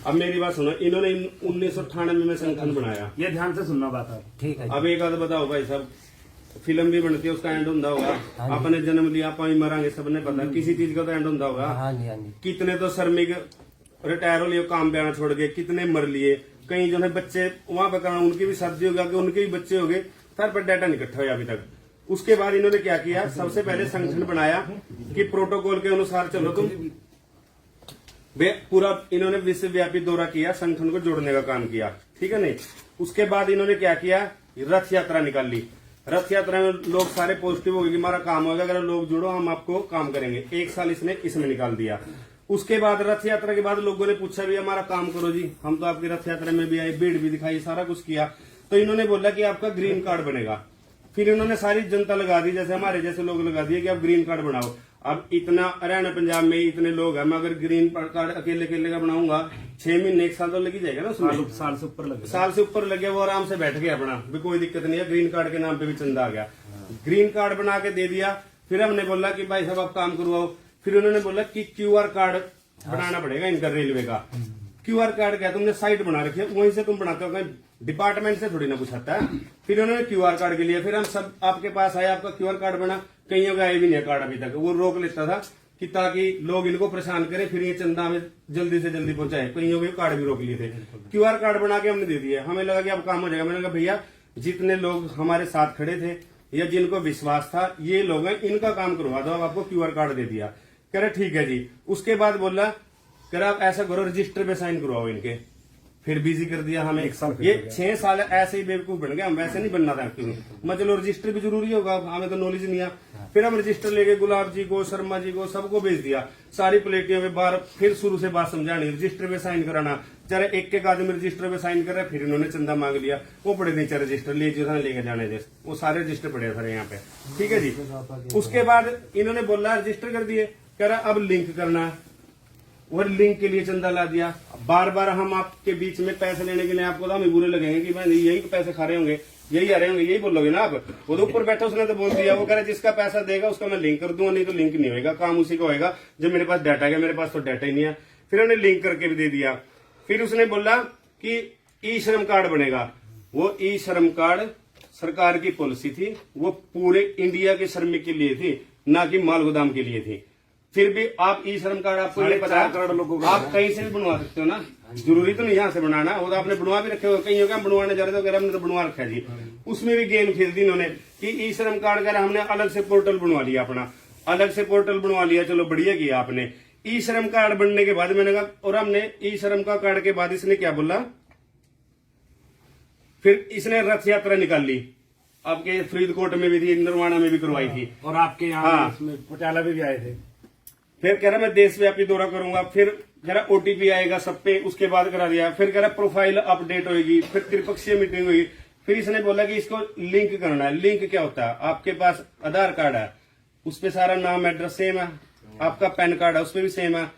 अब मेरी बात सुनो, इन्होंने 1998 में संगठन बनाया, ये ध्यान से सुनना बात है, ठीक है? अब एक आध बताओ भाई साहब, फिल्म भी बनती है, उसका एंड होता होगा, आपने जन्म लिया आप ही मरांगे, सबने पता, किसी चीज का तो एंड होता होगा। कितने तो श्रमिक रिटायर हो लिए, काम पे आना छोड़ गए, कितने मर लिए, कई जो है बच्चे वहां पर करना, उनकी भी शादी हो गया, उनके भी बच्चे हो गए, फिर पर डाटा नहीं इकट्ठा हुआ अभी तक। उसके बाद इन्होंने क्या किया, सबसे पहले संगठन बनाया कि प्रोटोकॉल के अनुसार चलो तुम। पूरा इन्होंने विश्वव्यापी दौरा किया, संगठन को जोड़ने का काम किया, ठीक है नहीं? उसके बाद इन्होंने क्या किया, रथ यात्रा निकाल ली। रथ यात्रा में लोग सारे पॉजिटिव हो गए कि हमारा काम होगा, अगर लोग जुड़ो हम आपको काम करेंगे। 1 साल इसने इसमें निकाल दिया। उसके बाद रथ यात्रा के बाद लोगों ने पूछा भी हमारा काम करो जी, हम तो आपकी रथ यात्रा में भी आए, भीड़ भी दिखाई, सारा कुछ किया। तो इन्होंने बोला कि आपका ग्रीन कार्ड बनेगा। फिर इन्होंने सारी जनता लगा दी, जैसे हमारे जैसे लोग लगा दिए कि आप ग्रीन कार्ड बनाओ। अब इतना हरियाणा पंजाब में इतने लोग हैं, मैं अगर ग्रीन कार्ड अकेले अकेले का बनाऊंगा 6 महीने 1 साल तो लग ही जाएगा ना उसमें। साल से ऊपर लग गया, वो आराम से बैठ गया अपना, भी कोई दिक्कत नहीं है। ग्रीन कार्ड के नाम पे भी चंदा आ गया, ग्रीन कार्ड बना के दे दिया। फिर हमने बोला कि भाई साहब आप काम करवाओ। फिर उन्होंने बोला कि क्यूआर कार्ड बनाना पड़ेगा इनका, रेलवे का। क्यूआर कार्ड क्या, तुमने साइट बना रखी है, वहीं से तुम बनाते हो, कहीं डिपार्टमेंट से थोड़ी ना कुछ आता है। फिर उन्होंने क्यूआर कार्ड के लिए, फिर हम सब आपके पास आए, आपका क्यूआर कार्ड बना, कईयों का आया भी नहीं कार्ड अभी तक। वो रोक लेता था कि ताकि लोग इनको परेशान करें, फिर ये चंदा हमें जल्दी से जल्दी पहुंचाए। कईयों के कार्ड भी रोक लिए थे। क्यूआर कार्ड बना के हमने दे दिया, हमें लगा कि अब काम हो जाएगा। मैंने कहा भैया जितने लोग हमारे साथ खड़े थे या जिनको विश्वास था ये लोग हैं, इनका काम करवा दो, अब आपको क्यूआर कार्ड दे दिया। कह रहे ठीक है जी। उसके बाद बोला कह रहा आप ऐसा करो रजिस्टर पे साइन करवाओ इनके। फिर बिजी कर दिया हमें। ये 6 साल ऐसे ही बेवकूफ बन गया, हम वैसे नहीं बनना था क्यों। मैं चलो रजिस्टर भी जरूरी होगा, हमें तो नॉलेज नहीं है। फिर हम रजिस्टर लेके गुलाब जी को, शर्मा जी को, सबको भेज दिया। सारी प्लेटियों में बार फिर शुरू से बात समझानी, रजिस्टर पे साइन कराना। चाहे एक आदमी रजिस्टर पे साइन कर रहे, फिर इन्होंने चंदा मांग लिया। वो पड़े नीचे रजिस्टर लेके जाने थे, वो सारे रजिस्टर पड़े थे यहाँ पे, ठीक है जी। उसके बाद इन्होंने बोला रजिस्टर कर दिए, कह रहा अब लिंक करना है, और लिंक के लिए चंदा ला दिया। बार बार हम आपके बीच में पैसे लेने के लिए आपको तो हमें बुरे लगेंगे कि मैं यही पैसे खा रहे होंगे, यही आ रहे होंगे, यही बोलोगे ना आप। वो तो ऊपर बैठा उसने तो बोल दिया, वो कह रहा जिसका पैसा देगा उसका मैं लिंक कर दूंगा, नहीं तो लिंक नहीं होगा, काम उसी का होगा जब मेरे पास डाटा है। मेरे पास तो डाटा ही नहीं है। फिर उन्हें लिंक करके भी दे दिया। फिर उसने बोला कि ई श्रम कार्ड बनेगा। वो ई श्रम कार्ड सरकार की पॉलिसी थी, वो पूरे इंडिया के श्रमिक के लिए थी, ना कि माल गोदाम के लिए थी। फिर भी आप ई श्रम कार्ड, आपको ये पता है करोड़ लोगों का, आप कहीं से भी बनवा सकते हो ना, जरूरी तो नहीं यहाँ से बनाना। वो तो आपने बनवा भी रखे हो, कहीं होगा बनवाने जा रहे थे, हमने तो बनवा रखा है जी। उसमें भी गेम खेल दी इन्होंने कि ई श्रम कार्ड का हमने अलग से पोर्टल बनवा लिया, अपना अलग से पोर्टल बनवा लिया। चलो बढ़िया किया आपने। ई श्रम कार्ड बनने के बाद मैंने कहा, और हमने ई श्रम का कार्ड के बाद इसने क्या बोला, फिर इसने रथ यात्रा निकाल ली। आपके फरीदकोट में भी थी, नरवाना में भी करवाई थी। और आपके यहाँ हाँ। इसमें पटियाला में भी आए थे। फिर कह रहा मैं देशव्यापी दौरा करूंगा, फिर कह रहा ओटीपी आएगा सब पे, उसके बाद करा दिया। फिर कह रहा प्रोफाइल अपडेट होगी, फिर त्रिपक्षीय मीटिंग हुई। फिर इसने बोला कि इसको लिंक करना है। लिंक क्या होता है? आपके पास आधार कार्ड है, उस पे सारा नाम एड्रेस सेम है, आपका पैन कार्ड है उस पे भी सेम है,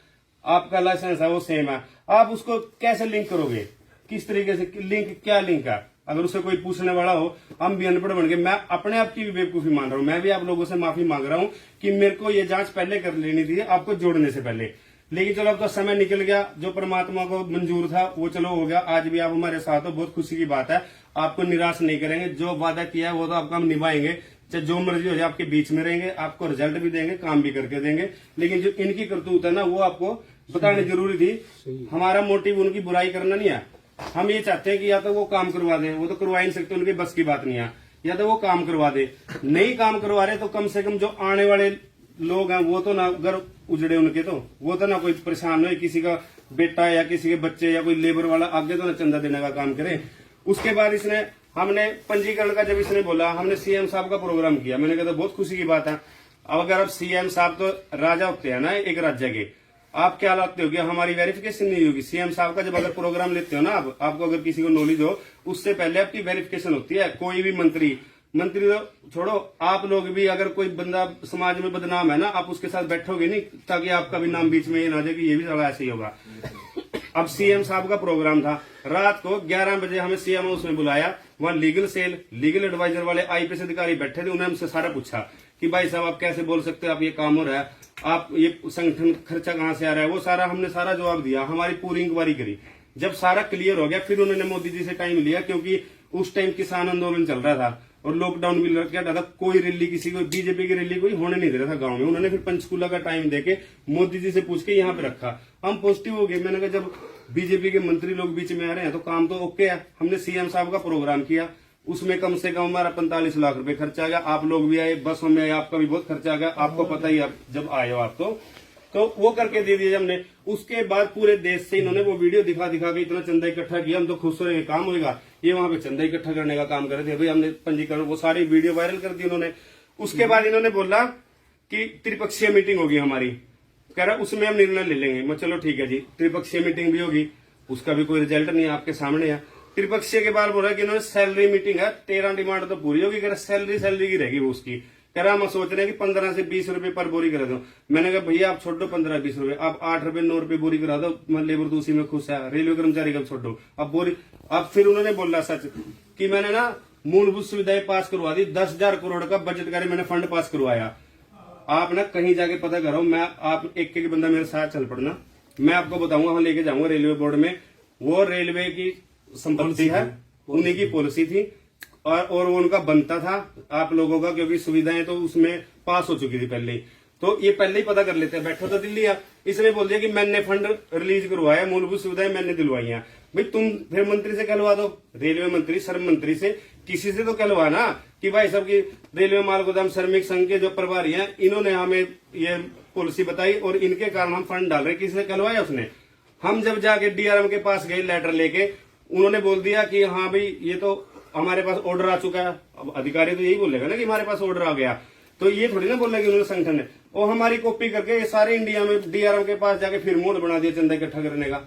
आपका लाइसेंस है वो सेम है। आप उसको कैसे लिंक करोगे? किस तरीके से लिंक? क्या लिंक है? अगर उसे कोई पूछने वाला हो, हम भी अनपढ़ बन गए। मैं अपने आप की भी बेवकूफी मान रहा हूं। मैं भी आप लोगों से माफी मांग रहा हूं कि मेरे को ये जांच पहले कर लेनी थी, आपको जोड़ने से पहले। लेकिन चलो अब तो समय निकल गया, जो परमात्मा को मंजूर था वो चलो हो गया। आज भी आप हमारे साथ हो, बहुत खुशी की बात है। आपको निराश नहीं करेंगे, जो वादा किया है वो तो आपका हम निभाएंगे। चाहे जो मर्जी हो जाए, आपके बीच में रहेंगे, आपको रिजल्ट भी देंगे, काम भी करके देंगे। लेकिन जो इनकी करतूत है ना, वो आपको बतानी जरूरी थी। हमारा मोटिव उनकी बुराई करना नहीं है। हम ये चाहते हैं कि या तो वो काम करवा दे, वो तो करवा ही नहीं सकते, उनके बस की बात नहीं है। या तो वो काम करवा दे, नहीं काम करवा रहे तो कम से कम जो आने वाले लोग हैं वो तो ना घर उजड़े उनके, तो वो तो ना कोई परेशान हो, किसी का बेटा या किसी के बच्चे या कोई लेबर वाला आगे तो ना चंदा देने का काम करे। उसके बाद इसने हमने पंजीकरण का जब इसने बोला, हमने सीएम साहब का प्रोग्राम किया। मैंने कहा तो बहुत खुशी की बात है। अब अगर अब सीएम साहब तो राजा होते हैं ना एक राज्य के, आप क्या लाते हो कि हमारी वेरिफिकेशन नहीं होगी? सीएम साहब का जब अगर प्रोग्राम लेते हो ना, आप आपको अगर किसी को नॉलेज हो, उससे पहले आपकी वेरिफिकेशन होती है। कोई भी मंत्री तो छोड़ो, आप लोग भी अगर कोई बंदा समाज में बदनाम है ना, आप उसके साथ बैठोगे नहीं, ताकि आपका भी नाम बीच में ये ना जाए कि ये भी साला ऐसे ही होगा। अब सीएम साहब का प्रोग्राम था, रात को 11 बजे हमें सीएम हाउस में बुलाया। वहां लीगल सेल, लीगल एडवाइजर वाले आईपीएस अधिकारी बैठे थे। उन्होंने हमसे सारा पूछा कि भाई साहब आप कैसे बोल सकते हो, आप ये काम हो रहा है, आप ये संगठन खर्चा कहाँ से आ रहा है, वो सारा हमने सारा जवाब दिया। हमारी पूरी इंक्वायरी करी। जब सारा क्लियर हो गया, फिर उन्होंने मोदी जी से टाइम लिया, क्योंकि उस टाइम किसान आंदोलन चल रहा था और लॉकडाउन भी लग गया था। कोई रैली, किसी को बीजेपी की रैली कोई होने नहीं दे रहा था गांव में। उन्होंने फिर पंचकूला का टाइम देके मोदी जी से पूछ के यहाँ पे रखा। हम पॉजिटिव हो गए। मैंने कहा जब बीजेपी के मंत्री लोग बीच में आ रहे हैं तो काम तो ओके है। हमने सीएम साहब का प्रोग्राम किया, उसमें कम से कम हमारा 45 लाख रुपए खर्चा आ गया। आप लोग भी आए, बसों में आए, आपका भी बहुत खर्चा आ गया। आपको पता ही, आप जब आए हो आप तो वो करके दे दिया हमने। उसके बाद पूरे देश से इन्होंने वो वीडियो दिखा के इतना चंदा इकट्ठा किया। हम तो खुश हो रहे, काम होगा। ये वहां पे चंदा इकट्ठा करने का काम कर रहे थे। भाई हमने पंजीकरण, वो सारी वीडियो वायरल कर दी उन्होंने। उसके बाद इन्होंने बोला कि त्रिपक्षीय मीटिंग होगी हमारी, कह रहा उसमें हम निर्णय ले लेंगे। मैं चलो ठीक है जी, त्रिपक्षीय मीटिंग भी होगी, उसका भी कोई रिजल्ट नहीं है, आपके सामने है। त्रिपक्षीय के बाद बोला कि इन्होंने सैलरी मीटिंग है, 13 डिमांड तो पूरी होगी, कह रहा सैलरी की रहेगी वो उसकी। कह रहा हम सोच रहे हैं कि 15 से 20 रुपए पर बोरी करा दो। मैंने कहा भैया आप छोड़ दो 15-20 रुपए, आप 8 रुपए 9 रुपए बोरी करा दो। मैं लेबर तो उसी में खुश है, रेलवे कर्मचारी का छोड़ दो अब बोरी। अब फिर उन्होंने बोला सच कि मैंने ना मूलभूत सुविधाएं पास करवा दी, 10,000 करोड़ का बजटकारी मैंने फंड पास करवाया। आप ना कहीं जाके पता करो, मैं आप एक बंदा मेरे साथ चल पड़ना, मैं आपको बताऊंगा, वहां लेके जाऊंगा रेलवे बोर्ड में। वो रेलवे की संपत्ति है, उन्हीं की पॉलिसी थी और वो उनका बनता था आप लोगों का, क्योंकि सुविधाएं तो उसमें पास हो चुकी थी पहले ही। तो ये पहले ही पता कर लेते हैं। बैठो तो दिल्ली आप, इसने बोल दिया कि मैंने फंड रिलीज करवाया, मूलभूत सुविधाएं मैंने दिलवाई हैं। भाई तुम फिर मंत्री से कहलवा दो, रेलवे मंत्री, श्रम मंत्री से, किसी से तो कहलवा ना कि भाई साहब की रेलवे माल गोदाम श्रमिक संघ के जो प्रभारी हैं, इन्होंने हमें ये पॉलिसी बताई और इनके कारण हम फंड डाल रहे, किसी से कहलवाया उसने? हम जब जाके डीआरएम के पास गए लेटर लेके, उन्होंने बोल दिया कि हाँ भाई ये तो हमारे पास ऑर्डर आ चुका है। अब अधिकारी तो यही बोलेगा ना कि हमारे पास ऑर्डर आ गया, तो ये थोड़ी ना बोल रहे कि उन्होंने संगठन ने, और हमारी कॉपी करके ये सारे इंडिया में डीआरएम के पास जाके फिर मोड बना दिया चंदा इकट्ठा करने का,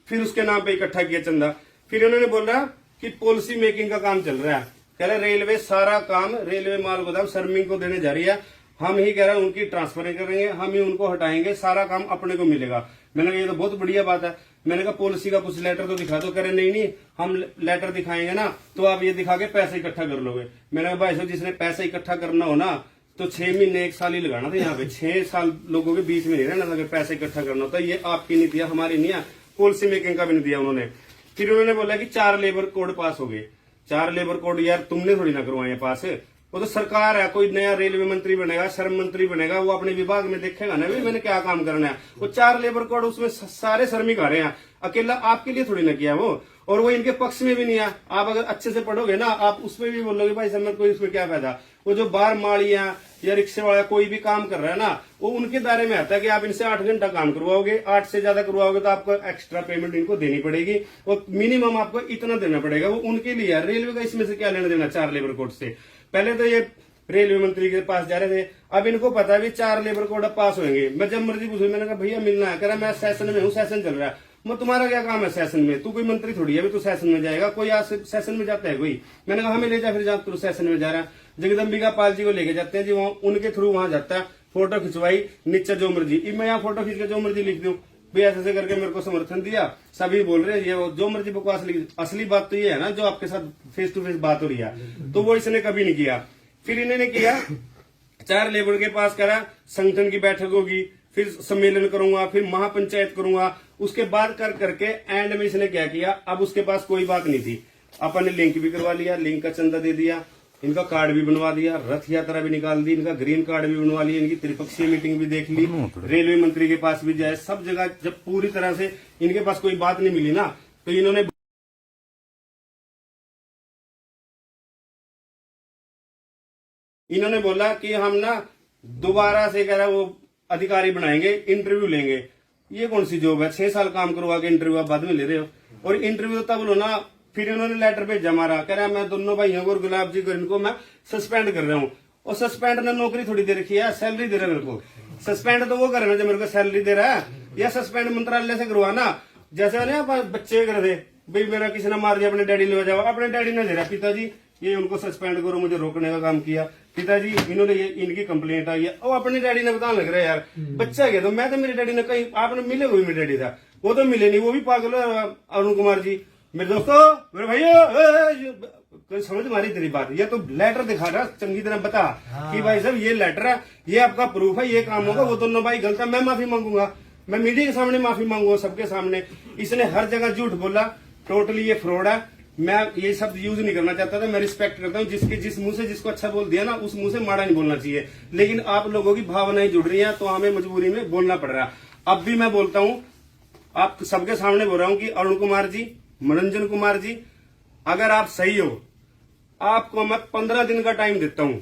फिर उसके नाम पे इकट्ठा किया चंदा। फिर उन्होंने बोला कि पॉलिसी मेकिंग का काम चल रहा है, कह रहे रेलवे सारा काम रेलवे माल गोदाम श्रमिक को देने जा रही है, हम ही कह रहे हैं उनकी ट्रांसफर करेंगे, हम ही उनको हटाएंगे, सारा काम अपने को मिलेगा। मैंने कहा ये तो बहुत बढ़िया बात है। मैंने कहा पॉलिसी का कुछ लेटर तो दिखा दो। कह रहे नहीं हम लेटर दिखाएंगे ना तो आप ये दिखा के पैसे इकट्ठा कर लोगे। मैंने कहा भाई साहब जिसने पैसा इकट्ठा करना हो ना तो 6 महीने 1 साल ही लगाना था, यहाँ पे 6 साल लोगों के बीच में नहीं रहना था। अगर पैसा इकट्ठा करना होता, ये आपकी नहीं दिया, हमारी नहीं है, पॉलिसी मेकिंग का भी नहीं दिया उन्होंने। फिर उन्होंने बोला कि 4 लेबर कोड पास हो गए। 4 लेबर कोड यार तुमने थोड़ी ना करवाए पास, वो तो सरकार है। कोई नया रेलवे मंत्री बनेगा, श्रम मंत्री बनेगा, वो अपने विभाग में देखेगा ना भी मैंने क्या काम करना है। वो 4 लेबर कोड, उसमें सारे श्रमिक आ रहे हैं, अकेला आपके लिए थोड़ी ना किया वो, और वो इनके पक्ष में भी नहीं है। आप अगर अच्छे से पढ़ोगे ना, आप उसमें भी बोलोगे भाई समझ कोई उसमें क्या फायदा। वो जो बाहर माड़ियां या रिक्शे वाला कोई भी काम कर रहा है ना, वो उनके दायरे में आता है कि आप इनसे 8 घंटा काम करवाओगे, 8 से ज्यादा करवाओगे तो आपको एक्स्ट्रा पेमेंट इनको देनी पड़ेगी और मिनिमम आपको इतना देना पड़ेगा, वो उनके लिए है। रेलवे का इसमें से क्या लेना देना 4 लेबर कोड से। पहले तो ये रेलवे मंत्री के पास जा रहे थे, अब इनको पता है भी 4 लेबर कोड अब पास होंगे। मैं जब मर्जी पूछूं, मैंने कहा भैया मिलना है, कह रहा मैं सेशन में हूँ, सेशन चल रहा है। मैं तुम्हारा क्या काम है सेशन में, तू कोई मंत्री थोड़ी है भी तू सेशन में जाएगा, कोई आज सेशन में जाता है कोई। मैंने कहा हमें ले जा, फिर जा तू सेशन में जा रहा है। जगदम्बिका पाल जी को लेके जाते हैं जी, वहाँ उनके थ्रू वहां जाता है, फोटो खिंचवाई, नीचे जो मर्जी, मैं यहाँ फोटो खींच के जो मर्जी लिख दूं भी ऐसे करके मेरे को समर्थन दिया, सभी बोल रहे हैं ये वो जो मर्जी बकवास लिख। असली बात तो ये है ना जो आपके साथ फेस टू फेस बात हो रही है, तो वो इसने कभी नहीं किया। फिर इन्होंने किया 4 लेबर के पास करा, संगठन की बैठक होगी, फिर सम्मेलन करूंगा, फिर महापंचायत करूंगा, उसके बाद कर करके एंड में इसने क्या किया, अब उसके पास कोई बात नहीं थी, अपन ने लिंक भी करवा लिया, लिंक का चंदा दे दिया, इनका कार्ड भी बनवा दिया, रथ यात्रा भी निकाल दी, इनका ग्रीन कार्ड भी बनवा लिया, इनकी त्रिपक्षीय मीटिंग भी देख ली, रेलवे मंत्री के पास भी जाए, सब जगह जब पूरी तरह से इनके पास कोई बात नहीं मिली ना, तो इन्होंने बोला कि हम ना दोबारा से कह रहा वो अधिकारी बनाएंगे, इंटरव्यू लेंगे। ये कौन सी जॉब है, 6 साल काम करवा के इंटरव्यू आप बाद में ले रहे हो। और इंटरव्यू तब लो ना, फिर इन्होंने लेटर भेजा हमारा, कह रहा मैं दोनों भाइयों को और गुलाब जी को इनको मैं सस्पेंड कर रहा हूँ। और सस्पेंड ने नौकरी थोड़ी दे रखी है, सैलरी दे रहा है मेरे को। सस्पेंड तो वो कर रहा है जो मेरे को सैलरी दे रहा है, या सस्पेंड मंत्रालय से करवाना। जैसे ना बच्चे कर रहे भाई मेरा किसी ने मार दिया, अपने डैडी ले जाओ, अपने डैडी ने दे रहा पिताजी ये उनको सस्पेंड करो, मुझे रोकने का काम किया, पिताजी इन्होंने ये इनकी कंप्लेंट आई है। और अपने डैडी ने बताने लग रहा है यार बच्चा गया तो मैं तो मेरे डैडी ने कहीं आपने मिले हुए मेरे डैडी था, वो तो मिले नहीं, वो भी पागल है अरुण कुमार जी। मेरे दोस्तों मेरे भैया समझ मारी तेरी बात, ये तो लेटर दिखा रहा चंगी तरह बता कि भाई साहब ये लेटर है, ये आपका प्रूफ है, ये काम होगा, वो दोनों भाई गलत है, मैं माफी मांगूंगा, मैं मीडिया के सामने माफी मांगूंगा, सबके सामने। इसने हर जगह झूठ बोला, टोटली ये फ्रॉड है। मैं ये शब्द यूज नहीं करना चाहता था, मैं रिस्पेक्ट करता हूँ जिसके जिस मुंह से जिसको अच्छा बोल दिया ना उस मुंह से माड़ा नहीं बोलना चाहिए, लेकिन आप लोगों की भावनाएं जुड़ रही हैं तो हमें मजबूरी में बोलना पड़ रहा है। अब भी मैं बोलता हूँ, आप सबके सामने बोल रहा हूँ कि अरुण कुमार जी, मनोरंजन कुमार जी, अगर आप सही हो, आपको मैं 15 दिन का टाइम देता हूँ।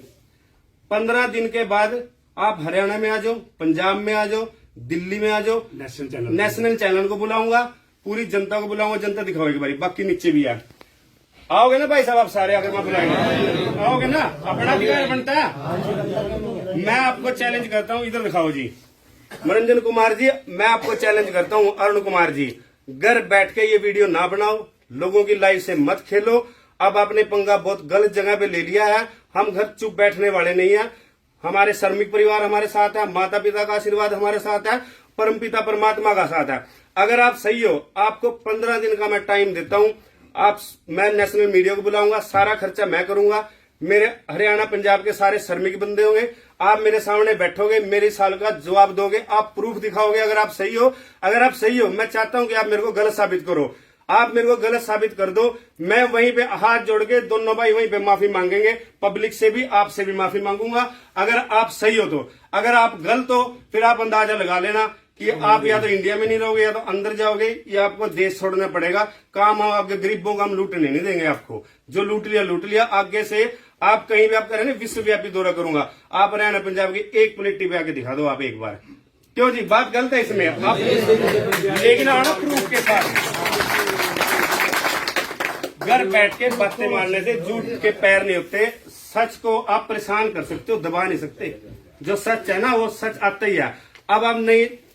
15 दिन के बाद आप हरियाणा में आ जाओ, पंजाब में आ जाओ, दिल्ली में आ जाओ, नेशनल चैनल को बुलाऊंगा, पूरी जनता को बुलाऊंगा, जनता दिखाओगी बारी, बाकी नीचे भी आ आओगे ना भाई साहब, आप सारे आकर मैं बुलाएंगे, आओगे ना, अपना अधिकार बनता है। मैं आपको चैलेंज करता हूँ, इधर दिखाओ जी मनोरंजन कुमार जी, मैं आपको चैलेंज करता हूँ अरुण कुमार जी, घर बैठ के ये वीडियो ना बनाओ, लोगों की लाइफ से मत खेलो। अब आपने पंगा बहुत गलत जगह पे ले लिया है, हम घर चुप बैठने वाले नहीं है, हमारे श्रमिक परिवार हमारे साथ है, माता पिता का आशीर्वाद हमारे साथ है, परम पिता परमात्मा का साथ है। अगर आप सही हो, आपको 15 दिन का मैं टाइम देता हूं, मैं नेशनल मीडिया को बुलाऊंगा, सारा खर्चा मैं करूंगा, मेरे हरियाणा पंजाब के सारे श्रमिक बंदे होंगे, आप मेरे सामने बैठोगे, मेरे साल का जवाब दोगे, आप प्रूफ दिखाओगे। अगर आप सही हो, मैं चाहता हूं कि आप मेरे को गलत साबित करो, आप मेरे को गलत साबित कर दो, मैं वहीं पे हाथ जोड़ के दोनों भाई वहीं पे माफी मांगेंगे, पब्लिक से भी आपसे भी माफी मांगूंगा, अगर आप सही हो तो। अगर आप गलत हो फिर आप अंदाजा लगा लेना कि आप या तो इंडिया में नहीं रहोगे, या तो अंदर जाओगे, या आपको देश छोड़ना पड़ेगा। काम हम आपके गरीबों को हम लूटने नहीं देंगे, आपको जो लूट लिया। आगे से आप कहीं भी आप करें विश्वव्यापी दौरा करूंगा, आप हरियाणा पंजाब की एक प्लेट टीवी आके दिखा दो आप एक बार। क्यों जी, बात गलत है इसमें, आप लेकिन आना प्रूफ के साथ। घर बैठ के बातें मारने से झूठ के पैर नहीं उठते, सच को आप परेशान कर सकते हो, दबा नहीं सकते। जो सच है ना वो सच आता ही है। अब आप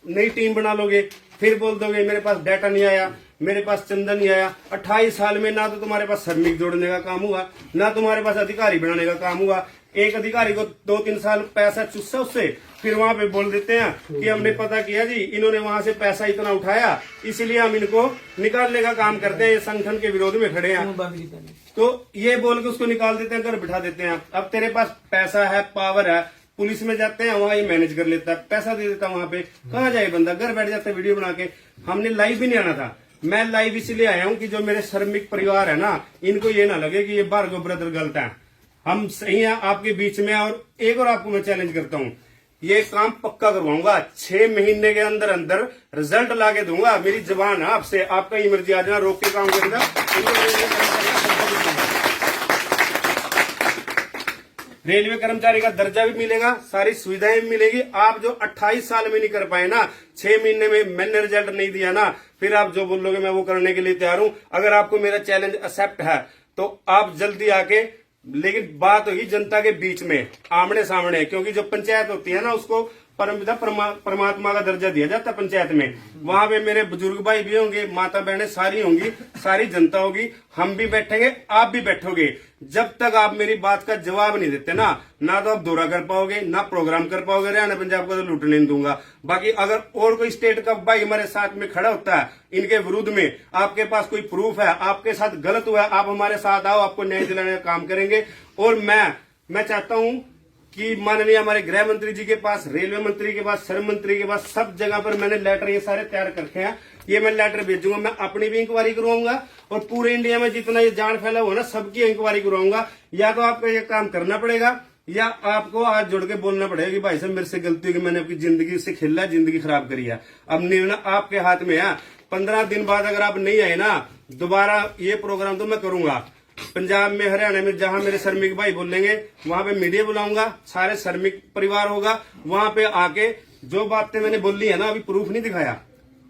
नई टीम बना लोगे, फिर बोल दोगे मेरे पास डाटा नहीं आया, मेरे पास चंदा नहीं आया। 28 साल में ना तो तुम्हारे पास श्रमिक जोड़ने का काम हुआ, ना तुम्हारे पास अधिकारी बनाने का काम हुआ। एक अधिकारी को 2-3 साल पैसा चुस्सा उससे, फिर वहां पे बोल देते हैं कि हमने पता किया जी, इन्होंने वहां से पैसा इतना उठाया, इसलिए हम इनको निकालने का काम करते हैं, ये संगठन के विरोध में खड़े हैं, तो ये बोल के उसको निकाल देते हैं, घर बिठा देते हैं। अब तेरे पास पैसा है, पावर है, पुलिस में जाते हैं, वहां ये मैनेज कर लेता है, पैसा दे देता है, वहां पे कहाँ जाए बंदा, घर बैठ जाता है वीडियो बना के। हमने लाइव भी नहीं आना था, मैं लाइव इसलिए आया हूँ कि जो मेरे श्रमिक परिवार है ना, इनको ये ना लगे कि ये भार्गव ब्रदर गलत है, हम सही हैं आपके बीच में। और एक और आपको मैं चैलेंज करता हूँ, ये काम पक्का करवाऊंगा, 6 महीने के अंदर अंदर रिजल्ट ला के दूंगा, मेरी जबान है आपसे, आपका ही मर्जी आ जाना रोक के काम के अंदर। रेलवे कर्मचारी का दर्जा भी मिलेगा, सारी सुविधाएं भी मिलेगी। आप जो 28 साल में नहीं कर पाए ना, 6 महीने में मैंने रिजल्ट नहीं दिया ना, फिर आप जो बोलोगे मैं वो करने के लिए तैयार हूं। अगर आपको मेरा चैलेंज एक्सेप्ट है तो आप जल्दी आके लेकिन बात होगी जनता के बीच में, आमने सामने, क्योंकि जो पंचायत होती है ना उसको परमपिता परमात्मा का दर्जा दिया जाता है पंचायत में। वहां पे मेरे बुजुर्ग भाई भी होंगे, माता बहनें सारी होंगी, सारी जनता होगी, हम भी बैठेंगे, आप भी बैठोगे। जब तक आप मेरी बात का जवाब नहीं देते ना तो आप दौरा कर पाओगे, ना प्रोग्राम कर पाओगे। हरियाणा पंजाब को तो लूटने नहीं दूंगा। बाकी अगर और कोई स्टेट का भाई हमारे साथ में खड़ा होता है इनके विरुद्ध में, आपके पास कोई प्रूफ है, आपके साथ गलत हुआ है, आप हमारे साथ आओ, आपको न्याय दिलाने का काम करेंगे। और मैं चाहता हूं कि माननीय हमारे गृह मंत्री जी के पास, रेलवे मंत्री के पास, श्रम मंत्री के पास, सब जगह पर मैंने लेटर ये सारे तैयार करके हैं। ये मैं लेटर भेजूंगा, मैं अपनी भी इंक्वायरी करवाऊंगा और पूरे इंडिया में जितना ये जान फैला हुआ ना सबकी इंक्वायरी करवाऊंगा। या तो आपको ये काम करना पड़ेगा या आपको हाथ जोड़ के बोलना पड़ेगा कि भाई साहब मेरे से गलती हुई कि मैंने आपकी जिंदगी से खेला, जिंदगी खराब करी है। अब निर्णय आपके हाथ में है। 15 दिन बाद अगर आप नहीं आए ना दोबारा ये प्रोग्राम तो मैं करूंगा पंजाब में, हरियाणा में, जहां मेरे श्रमिक भाई बोलेंगे वहां पे मीडिया बुलाऊंगा, सारे श्रमिक परिवार होगा, वहां पे आके जो बातें मैंने बोली है ना, अभी प्रूफ नहीं दिखाया,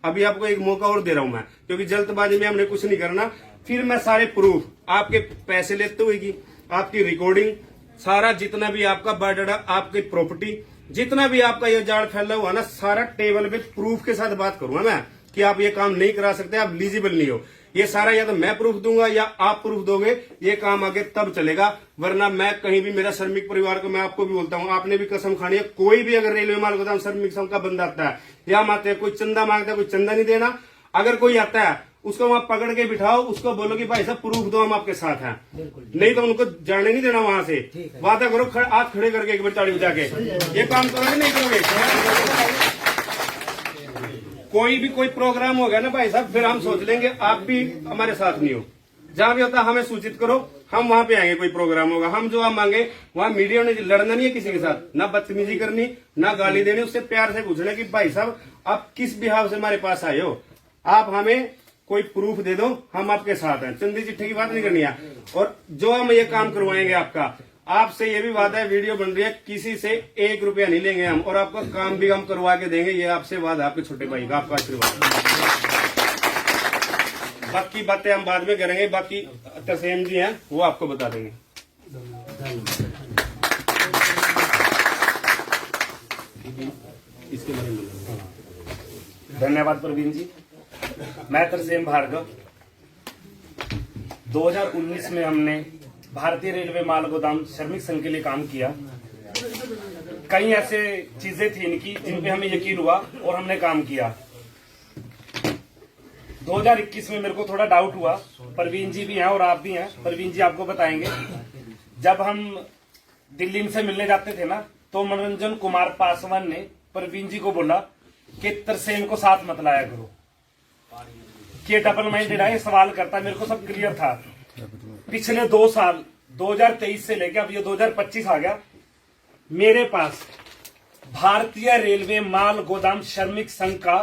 अभी आपको एक मौका और दे रहा हूं मैं, क्योंकि जल्दबाजी में हमने कुछ नहीं करना। फिर मैं सारे प्रूफ, आपके पैसे लेते हुए की आपकी रिकॉर्डिंग, सारा जितना भी आपका बायोडाटा, आपकी प्रॉपर्टी, जितना भी आपका ये जाल फैला हुआ ना, सारा टेबल पे प्रूफ के साथ बात करूंगा मैं कि आप ये काम नहीं करा सकते, आप एलिजिबल नहीं हो। ये सारा या तो मैं प्रूफ दूंगा या आप प्रूफ दोगे, ये काम आगे तब चलेगा। वरना मैं कहीं भी, मेरा श्रमिक परिवार को मैं आपको भी बोलता हूँ, आपने भी कसम खानी है, कोई भी अगर रेलवे माल गोदाम श्रमिक संघ का बंदा आता है या हम आते हैं, कोई चंदा मांगता है, कोई चंदा नहीं देना। अगर कोई आता है उसको वहां पकड़ के बिठाओ, उसको बोलो कि भाई साहब प्रूफ दो, हम आपके साथ हैं, नहीं तो उनको जाने नहीं देना वहां से। वादा करो, हाथ खड़े करके एक बार ताड़ी बजा के, ये काम करोगे नहीं करोगे? कोई भी कोई प्रोग्राम हो गया ना भाई साहब, फिर हम सोच लेंगे आप भी हमारे साथ नहीं हो। जहां भी होता हमें सूचित करो, हम वहां पे आएंगे। कोई प्रोग्राम होगा, हम जो हम मांगे वहां मीडिया ने लड़ना नहीं है किसी के साथ, ना बदतमीजी करनी, ना गाली देनी, उससे प्यार से पूछना कि भाई साहब आप किस बिहाव से हमारे पास आए हो, आप हमें कोई प्रूफ दे दो, हम आपके साथ हैं। चंदी चिट्ठी की बात नहीं करनी है। और जो हम ये काम करवाएंगे आपका, आपसे ये भी वादा है, वीडियो बन रही है, किसी से 1 रुपया नहीं लेंगे हम, और आपका काम भी हम करवा के देंगे। ये आपसे वादा, आपके छोटे भाई का, आपका आशीर्वाद। बाकी बातें हम बाद में करेंगे, बाकी तरसेम जी हैं वो आपको बता देंगे। इसके बारे में धन्यवाद प्रवीण जी। मैं तरसेम भार्गव। 2019 में हमने भारतीय रेलवे माल गोदाम श्रमिक संघ के लिए काम किया। कई ऐसे चीजें थी इनकी जिन पे हमें यकीन हुआ और हमने काम किया। 2021 में मेरे को थोड़ा डाउट हुआ, प्रवीण जी भी हैं और आप भी हैं, प्रवीण जी आपको बताएंगे। जब हम दिल्ली से मिलने जाते थे ना, तो मनोरंजन कुमार पासवान ने प्रवीण जी को बोला कि तरसेम को साथ मत लाया करो, कि डबल माइंडेड है, सवाल करता। मेरे को सब क्लियर था। पिछले 2 साल 2023 से लेकर अब ये 2025 आ गया, मेरे पास भारतीय रेलवे माल गोदाम श्रमिक संघ का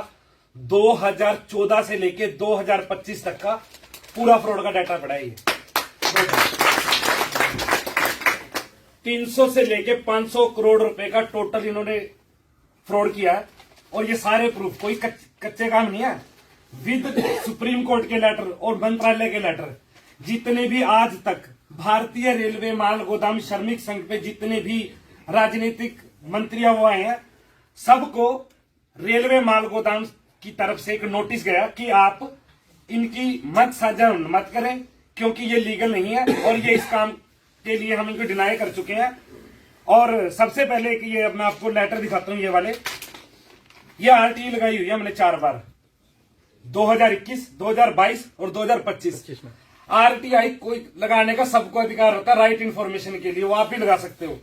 2014 से लेकर 2025 तक का पूरा फ्रॉड का डाटा पड़ा है। ये 300 से लेकर 500 करोड़ रुपए का टोटल इन्होंने फ्रॉड किया है। और ये सारे प्रूफ, कोई कच्चे काम नहीं है। विद सुप्रीम कोर्ट के लेटर और मंत्रालय के लेटर, जितने भी आज तक भारतीय रेलवे माल गोदाम श्रमिक संघ पे जितने भी राजनीतिक मंत्री वो आए हैं, सबको रेलवे माल गोदाम की तरफ से एक नोटिस गया कि आप इनकी मत साझा मत करें, क्योंकि ये लीगल नहीं है और ये इस काम के लिए हम इनको डिनाई कर चुके हैं। और सबसे पहले कि ये मैं आपको लेटर दिखाता हूं, ये वाले, ये आरटीई लगाई हुई है हमने 4 बार, 2021, 2022 और 2025 में। आरटीआई कोई लगाने का सबको अधिकार होता है, राइट इन्फॉर्मेशन के लिए, वो आप भी लगा सकते हो।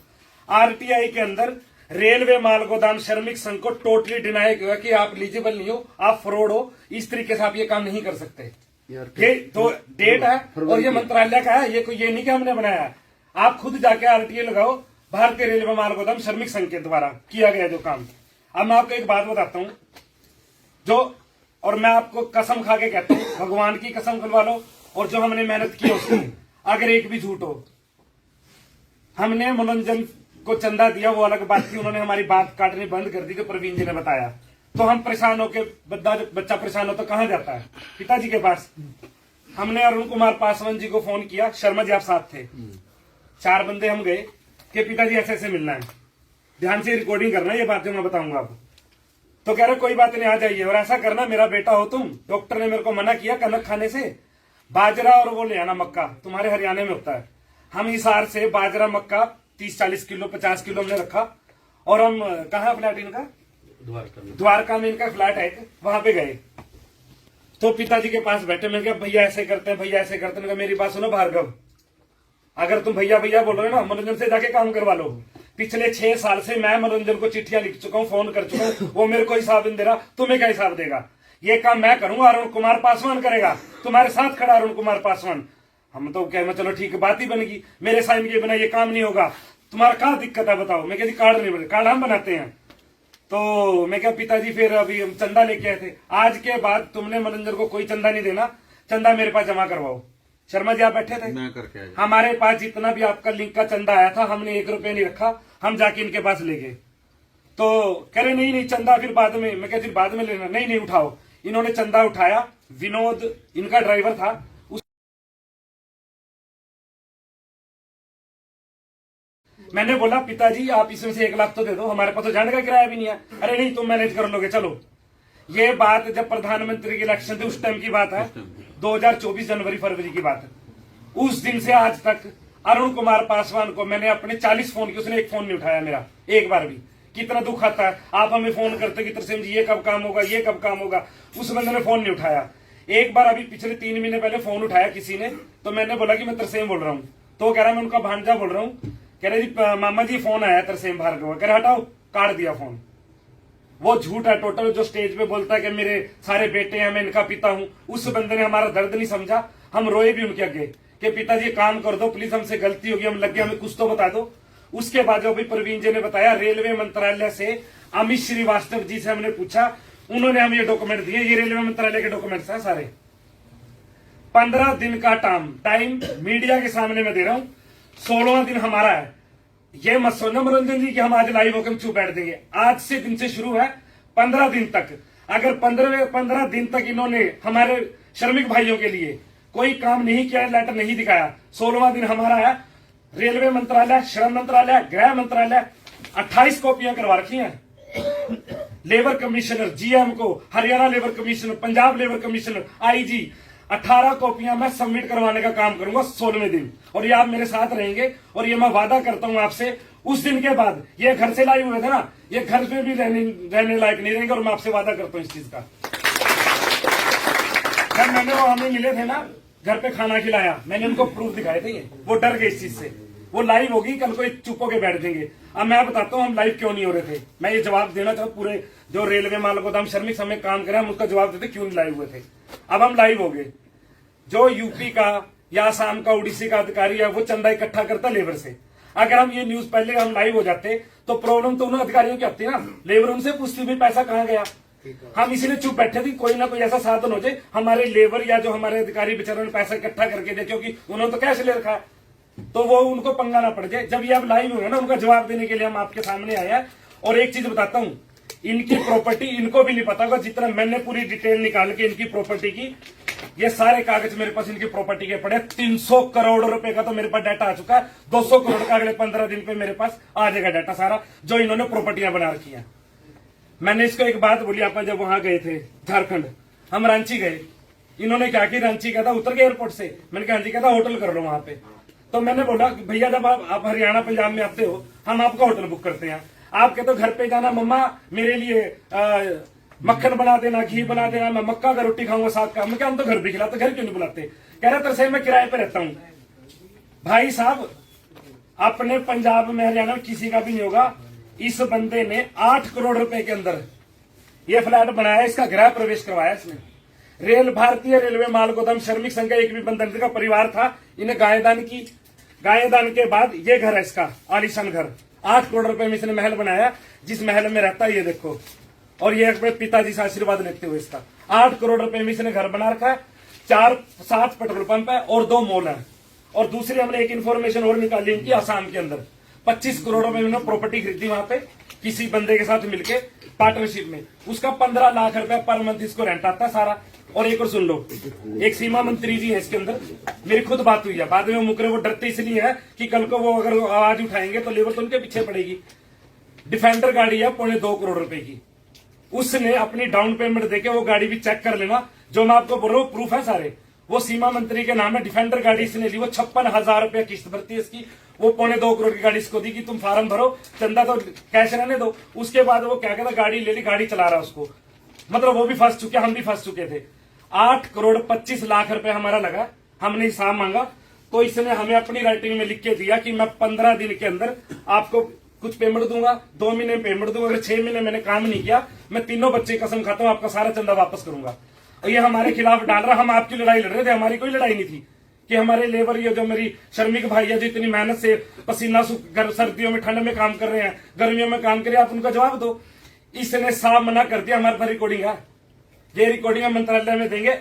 आरटीआई के अंदर रेलवे माल गोदाम श्रमिक संघ को टोटली डिनाई किया कि आप एलिजिबल नहीं हो, आप फ्रॉड हो, इस तरीके से आप ये काम नहीं कर सकते। ये तो डेट है और ये मंत्रालय का है, ये कोई ये नहीं कि हमने बनाया है। आप खुद जाके आरटीआई लगाओ, भारतीय रेलवे माल गोदाम श्रमिक संघ के द्वारा किया गया जो काम। अब मैं आपको एक बात बताता हूं, जो, और मैं आपको कसम खा के कहता हूं, भगवान की कसम खुलवा लो, और जो हमने मेहनत की उसकी अगर एक भी झूठ हो। हमने मनोरंजन को चंदा दिया, वो अलग बात थी, उन्होंने हमारी बात काटनी बंद कर दी जो प्रवीण जी ने बताया। तो हम परेशान होकर, बच्चा परेशान हो तो कहां जाता है? पिताजी के पास। हमने अरुण कुमार पासवान जी को फोन किया, शर्मा जी आप साथ थे, 4 बंदे हम गए कि पिताजी ऐसे ऐसे मिलना है, ध्यान से रिकॉर्डिंग करना है, ये बात जो मैं बताऊंगा आपको। तो कह रहे कोई बात नहीं, आ जाइए, और ऐसा करना, मेरा बेटा हो तुम, डॉक्टर ने मेरे को मना किया कनक खाने से, बाजरा और वो ले आना मक्का, तुम्हारे हरियाणा में होता है। हम हिसार से बाजरा मक्का 30-40 किलो 50 किलो हमने रखा, और हम कहाँ फ्लैट इनका, द्वारका में इनका फ्लैट है, वहां पे गए। तो पिताजी के पास बैठे, मैं क्या भैया ऐसे करते हैं, भैया ऐसे करते हैं। मेरी बात सुनो भार्गव, अगर तुम भैया भैया बोल रहे हो ना, मनोरंजन से जाके काम करवा लो। पिछले 6 साल से मैं मनोरंजन को चिट्ठियां लिख चुका हूं, फोन कर चुका हूं, वो मेरे को हिसाब नहीं दे रहा, तुम्हें क्या हिसाब देगा? ये काम मैं करूंगा, अरुण कुमार पासवान करेगा, तुम्हारे साथ खड़ा अरुण कुमार पासवान। हम तो कह, चलो ठीक है, बात ही बन गई, मेरे साइन के बिना ये काम नहीं होगा, तुम्हारा क्या दिक्कत है बताओ? मैं कहती कार्ड नहीं बने, कार्ड हम बनाते हैं। तो मैं क्या पिताजी फिर अभी हम चंदा लेके आए थे, आज के बाद तुमने मनोरंजन को कोई चंदा नहीं देना, चंदा मेरे पास जमा करवाओ। शर्मा जी आप बैठे थे, मैं करके आया। हमारे पास जितना भी आपका लिंक का चंदा आया था, हमने 1 रुपये नहीं रखा, हम जाके इनके पास ले गए। तो कह रहे नहीं नहीं चंदा फिर बाद में, मैं कहती बाद में लेना, नहीं नहीं उठाओ। इन्होंने चंदा उठाया, विनोद इनका ड्राइवर था, मैंने बोला पिताजी आप इसमें से 1 लाख तो दे दो, हमारे पास तो जाने का किराया भी नहीं है। अरे नहीं तुम मैनेज कर लोगे, चलो। ये बात जब प्रधानमंत्री के इलेक्शन थे उस टाइम की बात है, 2024 जनवरी फरवरी की बात है। उस दिन से आज तक अरुण कुमार पासवान को मैंने अपने 40 फोन किए, उसने 1 फोन नहीं उठाया मेरा, एक बार भी। कितना दुख आता है, आप हमें फोन करते कि तरसेम जी ये कब काम होगा, ये कब काम होगा, उस बंदे ने फोन नहीं उठाया। एक बार अभी पिछले 3 महीने पहले फोन उठाया किसी ने, तो मैंने बोला कि मैं तरसेम बोल रहा हूँ, तो कह रहा मैं उनका भांजा बोल रहा हूँ। कह रहे जी मामा जी फोन आया तरसेम भार्गव, कह रहे हटाओ, काट दिया फोन। वो झूठ है टोटल, जो स्टेज पे बोलता है कि मेरे सारे बेटे हैं, मैं इनका पिता हूं, उस बंदे ने हमारा दर्द नहीं समझा। हम रोए भी उनके आगे कि पिताजी काम कर दो प्लीज, हमसे गलती होगी, हम लग गए, हमें कुछ तो बता दो। उसके बाद जो भी प्रवीण जी ने बताया, रेलवे मंत्रालय से अमित श्रीवास्तव जी से हमने पूछा, उन्होंने हमें ये डॉक्यूमेंट दिए, ये रेलवे मंत्रालय के डॉक्यूमेंट्स हैं सारे। 15 दिन का टाइम मीडिया के सामने मैं दे रहा हूं, 16वां दिन हमारा है। ये मत सोचना मनोरंजन जी कि हम आज लाइव होकर चुप बैठ देंगे, आज से दिन से शुरू है 15 दिन तक। अगर 15 दिन तक इन्होंने हमारे श्रमिक भाइयों के लिए कोई काम नहीं किया, लेटर नहीं दिखाया, 16वां दिन हमारा है। रेलवे मंत्रालय, श्रम मंत्रालय, गृह मंत्रालय 28 कॉपियां करवा रखी हैं। लेबर कमिश्नर जीएम को, Haryana labour commissioner, Punjab labour commissioner, IG, 18 कॉपियां मैं सबमिट करवाने का काम करूंगा 16वें दिन। और ये आप मेरे साथ रहेंगे, और ये मैं वादा करता हूं आपसे, उस दिन के बाद ये घर से लाइव हुए थे ना, ये घर पे भी रहने लायक नहीं रहेंगे, और मैं आपसे वादा करता हूं इस चीज का। जब मैंने वो हमें मिले थे ना, घर पे खाना खिलाया, मैंने उनको प्रूफ दिखाए थे, ये वो डर गए इस चीज से। वो लाइव होगी, कल को चुप होके बैठ जाएंगे। अब मैं बताता हूँ हम लाइव क्यों नहीं हो रहे थे। मैं ये जवाब देना चाहूँ, पूरे जो रेलवे माल गोदाम श्रमिक समय काम करे, हम उसका जवाब देते क्यों नहीं लाइव हुए थे। अब हम लाइव हो गए। जो यूपी का या असम का, उड़ीसा का अधिकारी है, वो चंदा इकट्ठा करता लेबर से। अगर हम ये न्यूज पहले हम लाइव हो जाते तो प्रॉब्लम तो उन अधिकारियों की आती ना, लेबर उनसे पूछती भी पैसा कहाँ गया। हम इसीलिए चुप बैठे थे, कोई ना कोई ऐसा साधन हो जाए हमारे लेबर या जो हमारे अधिकारी बेचारों ने पैसा इकट्ठा करके दे, क्योंकि उन्होंने तो कैश ले रखा है, तो वो उनको पंगा ना पड़ जाए। जब ये अब लाइव हुए ना, उनका जवाब देने के लिए हम आपके सामने आए हैं। और एक चीज बताता हूँ, इनकी प्रॉपर्टी इनको भी नहीं पता होगा, जितना मैंने पूरी डिटेल निकाल के इनकी प्रॉपर्टी की, ये सारे कागज मेरे पास इनकी प्रॉपर्टी के पड़े। 300 करोड़ रुपए का तो मेरे पास डाटा आ चुका है, 200 करोड़ का अगले 15 दिन पे मेरे पास आ जाएगा डाटा सारा, जो इन्होंने प्रॉपर्टियां बना रखी है। मैंने इसको एक बात बोली, आप जब वहां गए थे झारखंड, हम रांची गए, इन्होंने क्या कि रांची कहता उतर के एयरपोर्ट से, मैंने कहा जी कहता होटल कर लो वहां पे। तो मैंने बोला भैया जब आप हरियाणा पंजाब में आते हो, हम आपका होटल बुक करते हैं, आप कहते हो घर पे जाना मम्मा मेरे लिए मक्खन बना देना, घी बना देना, मैं मक्का का रोटी खाऊंगा साथ का। मैं क्या हम तो घर भी खिलाते, घर क्यों नहीं बुलाते? कह रहा तरसेम मैं किराए पे रहता हूं। भाई साहब अपने पंजाब में हरियाणा में किसी का भी नहीं होगा। इस बंदे ने 8 करोड़ रुपए के अंदर ये फ्लैट बनाया, इसका गृह प्रवेश करवाया इसने। भारतीय रेलवे माल गोदाम श्रमिक संघ का एक भी बंधन का परिवार था, इन्हें गायदान की। गायदान के बाद ये घर है इसका आलीशान घर, 8 करोड़ रुपए में इसने महल बनाया, जिस महल में रहता है ये देखो। और ये अपने पिताजी से आशीर्वाद लेते हुए इसका 8 करोड़ रुपए में इसने घर बना रखा है। 7 पेट्रोल पंप है और 2 मॉल है। और दूसरी हमने एक इंफॉर्मेशन और निकाली इनकी, आसाम के अंदर 25 करोड़ में उन्होंने प्रॉपर्टी खरीदी वहां पे किसी बंदे के साथ मिलके पार्टनरशिप में। उसका 15 लाख रुपया पर मंथ इसको रेंट आता है सारा। और एक और सुन लो, एक सीमा मंत्री जी है इसके अंदर, मेरी खुद बात हुई है, बाद में वो मुकरे, वो डरते इसलिए है कि कल को वो अगर आवाज उठाएंगे तो लेबर तो उनके पीछे पड़ेगी। डिफेंडर गाड़ी है 2.25 करोड़ रुपए की, उसने अपनी डाउन पेमेंट देके वो गाड़ी भी चेक कर लेना, जो मैं आपको बोल रहा हूँ प्रूफ है सारे, वो सीमा मंत्री के नाम है। डिफेंडर गाड़ी इसने ली, वो 56,000 रुपया किस्त भरती है इसकी, वो 2.25 करोड़ की गाड़ी इसको दी कि तुम फार्म भरो, चंदा तो कैश रहने दो। उसके बाद वो क्या कहता, गाड़ी ले ली, गाड़ी चला रहा उसको, मतलब वो भी फंस चुके, हम भी फंस चुके थे। 8 करोड़ 25 लाख रुपया हमारा लगा, हमने हिसाब मांगा तो इसने हमें अपनी राइटिंग में लिख के दिया कि मैं 15 दिन के अंदर आपको कुछ पेमेंट दूंगा, 2 महीने में पेमेंट दूंगा, अगर 6 महीने मैंने काम नहीं किया, मैं तीनों बच्चे कसम खाता हूं आपका सारा चंदा वापस करूंगा। और ये हमारे खिलाफ डाल रहा, हम आपकी लड़ाई लड़ रहे थे, हमारी कोई लड़ाई नहीं थी कि हमारे लेबर, ये जो मेरी श्रमिक भाई है जो इतनी मेहनत से पसीना सर्दियों में ठंड में काम कर रहे हैं, गर्मियों में काम कर रहे हैं, आप उनका जवाब दो। इसने साफ मना कर दिया, हमारे पास रिकॉर्डिंग है, ये रिकॉर्डिंग मंत्रालय में देंगे,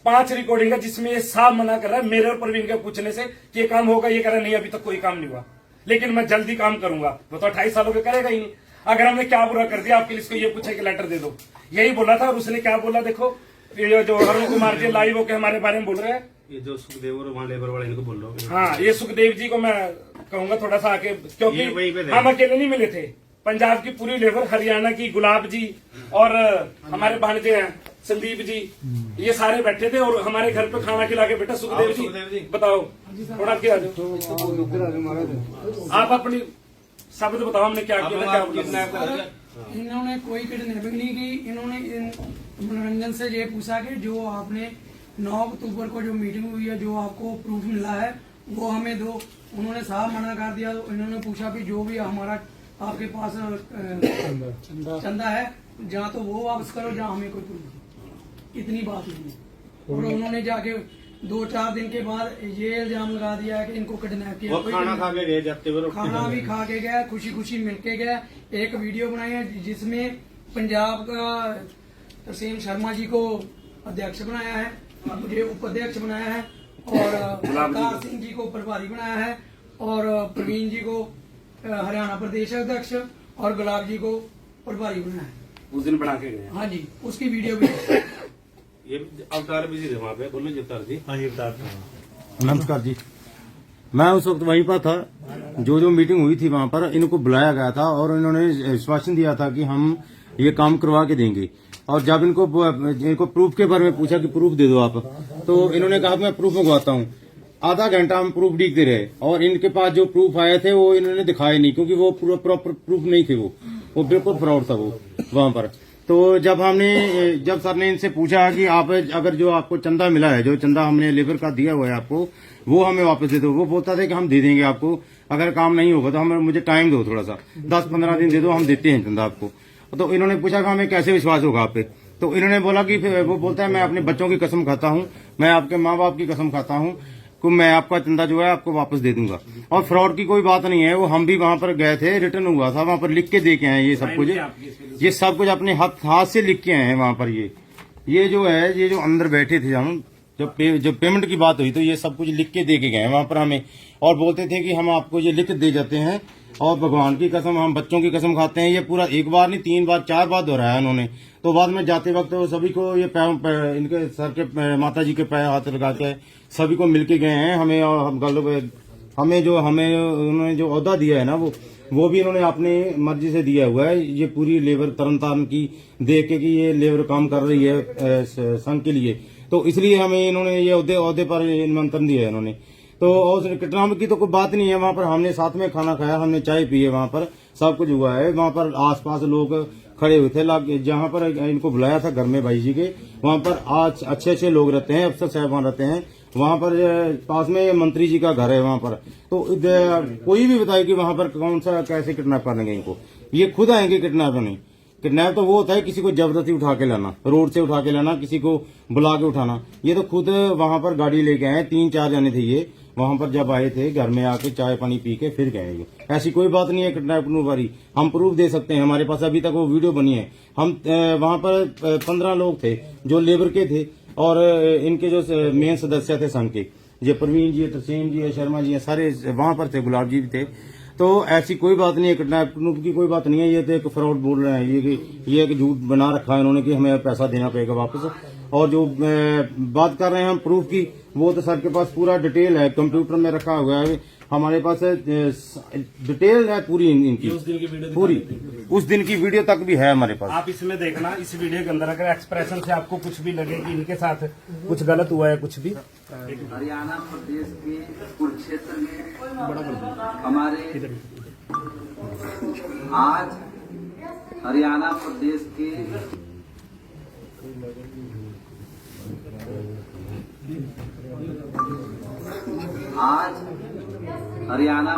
5 रिकॉर्डिंग है जिसमें ये साफ मना कर रहा है मेरे और प्रवीण के पूछने से कि ये काम होगा, ये कह रहा नहीं अभी तक कोई काम नहीं हुआ, लेकिन मैं जल्दी काम करूंगा। वो तो 28 सालों के करेगा ही नहीं। अगर हमने क्या बुरा कर दिया आपके लिए, इसको ये पूछे कि लेटर दे दो, यही बोला था। और उसने क्या बोला, देखो ये जो अरुण कुमार जी लाइव होकर हमारे बारे में बोल रहे हैं, ये जो सुखदेव और वहाँ लेबर वाले इनको बोल रहा हूँ। हाँ, ये सुखदेव जी को मैं कहूंगा थोड़ा सा आके, क्योंकि ये वहीं पे थे। हम अकेले नहीं मिले थे, पंजाब की पूरी लेबर, हरियाणा की गुलाब जी और हमारे भांजे हैं संदीप जी, ये सारे बैठे थे और हमारे घर पे खाना खिला के बेटा सुखदेव जी बताओ थोड़ा क्या आ जाओ, आप अपनी शब्द बताओ, हमने क्या किया था, क्या बोला। इन्होंने कोई किडनैपिंग नहीं की, इन्होंने मनोरंजन से ये पूछा कि जो आपने 9 अक्टूबर को जो मीटिंग हुई है, जो आपको प्रूफ मिला है वो हमें दो। उन्होंने साफ मना कर दिया। तो इन्होंने पूछा भी जो भी हमारा आपके पास चंदा है, जहाँ तो वो वापस करो, जहाँ हमें कोई प्रूफ नहीं। इतनी बात नहीं है। और उन्होंने जाके 2-4 दिन के बाद ये इल्जाम लगा दिया है कि इनको किडनैप किया। वो खाना खा के गए जाते हुए, खाना भी खा के गया, खुशी खुशी मिल के गया। एक वीडियो बनाई है जिसमें पंजाब का तरसेम शर्मा जी को अध्यक्ष बनाया है, मुझे उपाध्यक्ष बनाया है, और अवतार सिंह जी को प्रभारी बनाया है, और प्रवीण जी को हरियाणा प्रदेश अध्यक्ष, और गुलाब जी को प्रभारी बनाया है। उस दिन बना के गए। हाँ जी, उसकी वीडियो भी ये अवतार भी जी थे वहाँ पे, बोलो जी अवतार जी। हाँ जी, अवतार। नमस्कार जी, मैं उस वक्त वहीं पर था। जो मीटिंग हुई थी वहाँ पर इनको बुलाया गया था और इन्होंने आश्वासन दिया था कि हम ये काम करवा के देंगे। और जब इनको प्रूफ के बारे में पूछा कि प्रूफ दे दो आप, तो इन्होंने कहा मैं प्रूफ मंगवाता हूँ। आधा घंटा हम प्रूफ देखते रहे और इनके पास जो प्रूफ आए थे वो इन्होंने दिखाए नहीं, क्योंकि वो पूरा प्रॉपर प्रूफ नहीं थे, वो बिल्कुल फ्रॉड था वो वहाँ पर। तो जब सर ने इनसे पूछा कि आप अगर जो आपको चंदा मिला है, जो चंदा हमने लेबर का दिया हुआ है आपको, वो हमें वापस दे दो। वो बोलता था कि हम दे देंगे आपको, अगर काम नहीं होगा तो मुझे टाइम दो, थोड़ा सा 10-15 दिन दे दो, हम देते हैं चंदा आपको। तो इन्होंने पूछा कि हमें कैसे विश्वास होगा आप पे। तो इन्होंने बोला कि वो बोलता है मैं अपने बच्चों की कसम खाता हूँ, मैं आपके माँ बाप की कसम खाता हूँ कि मैं आपका चंदा जो है आपको वापस दे दूंगा। और फ्रॉड की कोई बात नहीं है, वो हम भी वहां पर गए थे, रिटर्न हुआ था, वहां पर लिख के दे के आए। ये सब कुछ अपने हाथ से लिख के आए हैं वहां पर। ये जो है, ये जो अंदर बैठे थे हम, जब पेमेंट की बात हुई तो ये सब कुछ लिख के दे के गए वहां पर हमें, और बोलते थे कि हम आपको ये लिख दे जाते हैं और भगवान की कसम, हम बच्चों की कसम खाते हैं। ये पूरा एक बार नहीं 3 बार 4 बार दोहराया उन्होंने। तो बाद में जाते वक्त सभी को ये इनके सर के माता जी के पैर हाथ लगा के सभी को मिलके गए हैं। हमें उन्होंने जो ओहदा दिया है ना, वो भी इन्होंने अपनी मर्जी से दिया हुआ है। ये पूरी लेबर तरन तारण की देख के कि ये लेबर काम कर रही है संघ के लिए, तो इसलिए हमें इन्होंने ये ओहदे पर निमंत्रण दिया है इन्होंने। तो और किडनैप की तो कोई बात नहीं है। वहां पर हमने साथ में खाना खाया, हमने चाय पी है, वहां पर सब कुछ हुआ है। वहां पर आसपास लोग खड़े हुए थे, जहां पर इनको बुलाया था घर में भाई जी के, वहां पर आज अच्छे लोग रहते हैं, अफसर साहबान रहते हैं वहां पर। पास में मंत्री जी का घर है वहां पर। तो कोई भी बताए कि वहां पर कौन सा कैसे किडनैप करेंगे इनको, ये खुद आएंगे किडनैप नहीं। किडनैप तो वो होता है किसी को जबरदस्ती उठा के लाना, रोड से उठा के लाना, किसी को बुला के उठाना। ये तो खुद वहां पर गाड़ी लेके आए, 3-4 जाने थे ये, वहां पर जब आए थे घर में आके चाय पानी पी के फिर गए। ऐसी कोई बात नहीं है किडनैप वाली, हम प्रूफ दे सकते हैं, हमारे पास अभी तक वो वीडियो बनी है। हम वहां पर 15 लोग थे जो लेबर के थे, और इनके जो मेन सदस्य थे संघ के, ये प्रवीण जी, तरसेम जी, शर्मा जी, सारे वहां पर थे, गुलाब जी भी थे। तो ऐसी कोई बात नहीं है, किडनैप की कोई बात नहीं है। ये तो एक फ्रॉड बोल रहे हैं, ये एक झूठ बना रखा है इन्होंने कि हमें पैसा देना पड़ेगा वापस। और जो बात कर रहे हैं हम प्रूफ की, वो तो सर के पास पूरा डिटेल है, कंप्यूटर में रखा हुआ है हमारे पास, डिटेल है पूरी इनकी, उस दिन की वीडियो पूरी उस दिन की वीडियो तक भी है हमारे पास। आप इसमें देखना, इस वीडियो के अंदर अगर एक्सप्रेशन से आपको कुछ भी लगे कि इनके साथ कुछ गलत हुआ है कुछ भी, हरियाणा प्रदेश के कुरुक्षेत्र में हमारे आज हरियाणा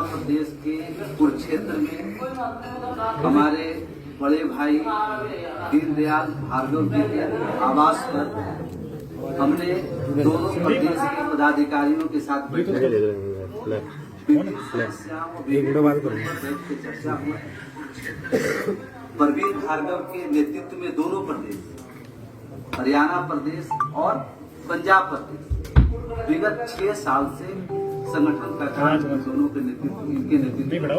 प्रदेश के कुरुक्षेत्र में हमारे बड़े भाई दीनदयाल भार्गव जी के आवास पर हमने दोनों प्रदेश के पदाधिकारियों के साथ बैठक चर्चा हुई। प्रवीण भार्गव के नेतृत्व में दोनों प्रदेश, हरियाणा प्रदेश और पंजाब प्रदेश, विगत 6 साल से संगठन का काम दोनों के नेतृत्व, इनके नेतृत्व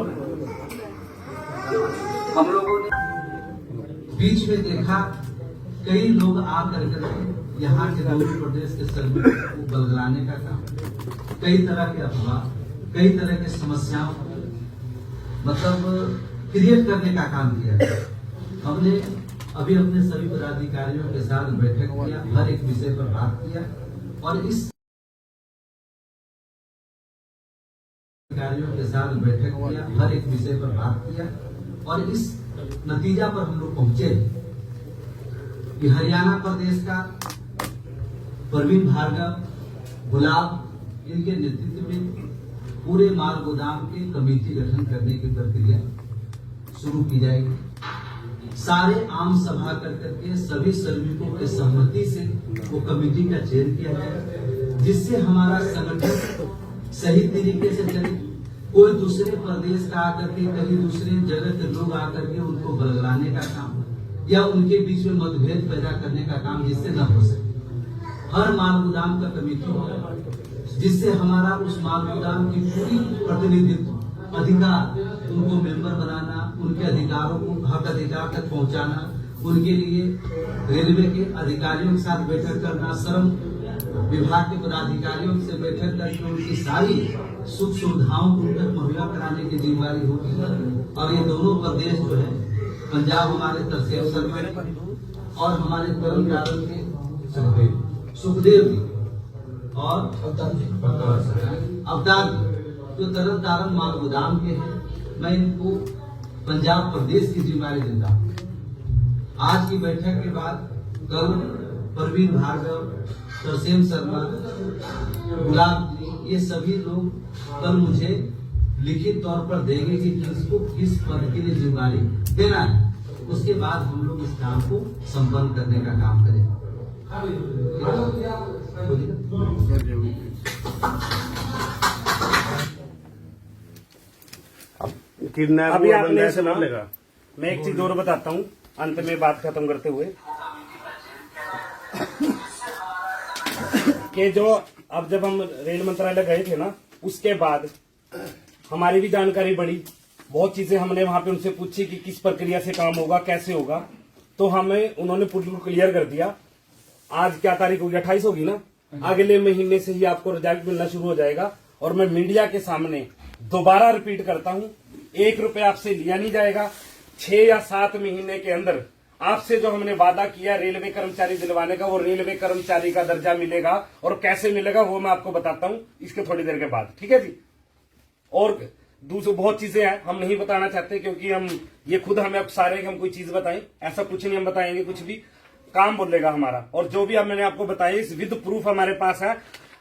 हम लोगों ने बीच में देखा कई लोग आकर के यहाँ के दोनों प्रदेश के श्रमिकों को बलगलाने का काम, कई तरह के अफवाह, कई तरह की समस्याओं मतलब क्रिएट करने का काम किया। हमने अभी अपने सभी पदाधिकारियों के साथ बैठक किया, हर एक विषय पर बात किया और इस अधिकारियों के साथ बैठक किया, हर एक विषय पर बात किया और इस नतीजा पर हम लोग पहुंचे कि हरियाणा प्रदेश का प्रवीण भार्गव, गुलाब, इनके नेतृत्व में पूरे माल गोदाम के कमेटी गठन करने की प्रक्रिया शुरू की जाएगी। सारे आम सभा करके सभी श्रमिकों के सहमति से वो कमेटी का चयन किया जाएगा, जिससे हमारा संगठन सही तरीके से चले। कोई दूसरे प्रदेश का आकर के, कहीं दूसरे जगह के लोग आकर के उनको बलगलाने का काम या उनके बीच में मतभेद पैदा करने का काम जिससे न हो सके। हर माल गोदाम का कमेटी होगा, जिससे हमारा उस माल गोदाम की पूरी प्रतिनिधित्व अधिकार, उनको मेंबर बनाना, उनके अधिकारों को हक अधिकार तक पहुंचाना, उनके लिए रेलवे के अधिकारियों के साथ बैठक करना, श्रम विभाग के पदाधिकारियों से बैठक करके उनकी सारी सुख सुविधाओं को उनकर मुहैया कराने की जिम्मेदारी होगी। और ये दोनों प्रदेश जो है, पंजाब हमारे तरसेम शर्मा और हमारे तरन के सुखदेव जी और अवतार जो तरन तारण माल गोदाम के हैं, मैं इनको पंजाब प्रदेश की जिम्मेदारी देता हूँ। आज की बैठक के बाद कल प्रवीण भार्गव, तरसेम शर्मा, गुलाब जी, ये सभी लोग कल मुझे लिखित तौर पर देंगे कि किसको किस पद के लिए जिम्मेदारी देना है। उसके बाद हम लोग इस काम को संपन्न करने का काम करें। किडनैप अभी आपने सुना, मैं एक चीज और बताता हूँ अंत में बात खत्म करते हुए कि जो अब जब हम रेल मंत्रालय गए थे ना, उसके बाद हमारी भी जानकारी बढ़ी, बहुत चीजें हमने वहां पे उनसे पूछी कि किस प्रक्रिया से काम होगा, कैसे होगा, तो हमें उन्होंने पूरी क्लियर कर दिया। आज क्या तारीख होगी, 28 होगी ना, अगले महीने से ही आपको रिजल्ट मिलना शुरू हो जाएगा। और मैं मीडिया के सामने दोबारा रिपीट करता हूं, 1 रुपया आपसे लिया नहीं जाएगा। 6 या 7 महीने के अंदर आपसे जो हमने वादा किया रेलवे कर्मचारी दिलवाने का, वो रेलवे कर्मचारी का दर्जा मिलेगा। और कैसे मिलेगा वो मैं आपको बताता हूं इसके थोड़ी देर के बाद, ठीक है जी। और दूसरी बहुत चीजें हैं, हम नहीं बताना चाहते क्योंकि हम ये खुद हमें अब सारे हम कोई चीज बताएं, ऐसा कुछ नहीं हम बताएंगे, कुछ भी काम बोलेगा हमारा। और जो भी अब मैंने आपको बताया इस विद प्रूफ हमारे पास है।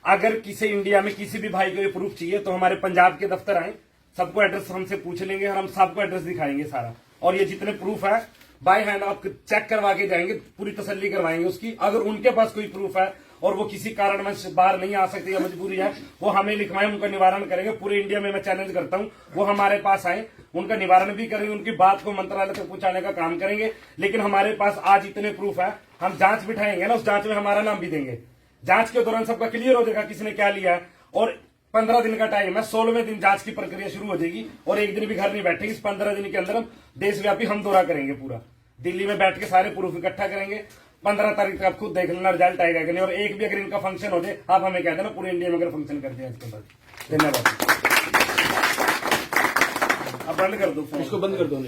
अगर किसी इंडिया में किसी भी भाई को ये प्रूफ चाहिए तो हमारे पंजाब के दफ्तर आए, सबको एड्रेस हमसे पूछ लेंगे और हम सबको एड्रेस दिखाएंगे सारा। और ये जितने प्रूफ है बाय हैंड आप चेक करवा के जाएंगे, पूरी तसल्ली करवाएंगे उसकी। अगर उनके पास कोई प्रूफ है और वो किसी कारणवश बाहर नहीं आ सकते या मजबूरी है, वो हमें लिखवाएं, उनका निवारण करेंगे। पूरे इंडिया में मैं चैलेंज करता हूं, वो हमारे पास आए, उनका निवारण भी करेंगे, उनकी बात को मंत्रालय तक पहुंचाने का काम करेंगे। लेकिन हमारे पास आज इतने प्रूफ है, हम जांच बिठाएंगे ना, उस जांच में हमारा नाम भी देंगे। जांच के दौरान सबका क्लियर हो जाएगा किसने क्या लिया है। और 15 दिन का टाइम है, 16वें दिन जांच की प्रक्रिया शुरू हो जाएगी और एक दिन भी घर नहीं बैठेगी। इस 15 दिन के अंदर हम देशव्यापी हम दौरा करेंगे, पूरा दिल्ली में बैठ के सारे प्रूफ इकट्ठा करेंगे। 15 तारीख तक आप खुद देख लेना रिजल्ट आएगा कि नहीं। और एक भी अगर इनका फंक्शन हो जाए आप हमें कह देना, पूरे इंडिया में अगर फंक्शन कर दिया इसके बाद। धन्यवाद। अब बंद कर दो, इसको बंद कर दो।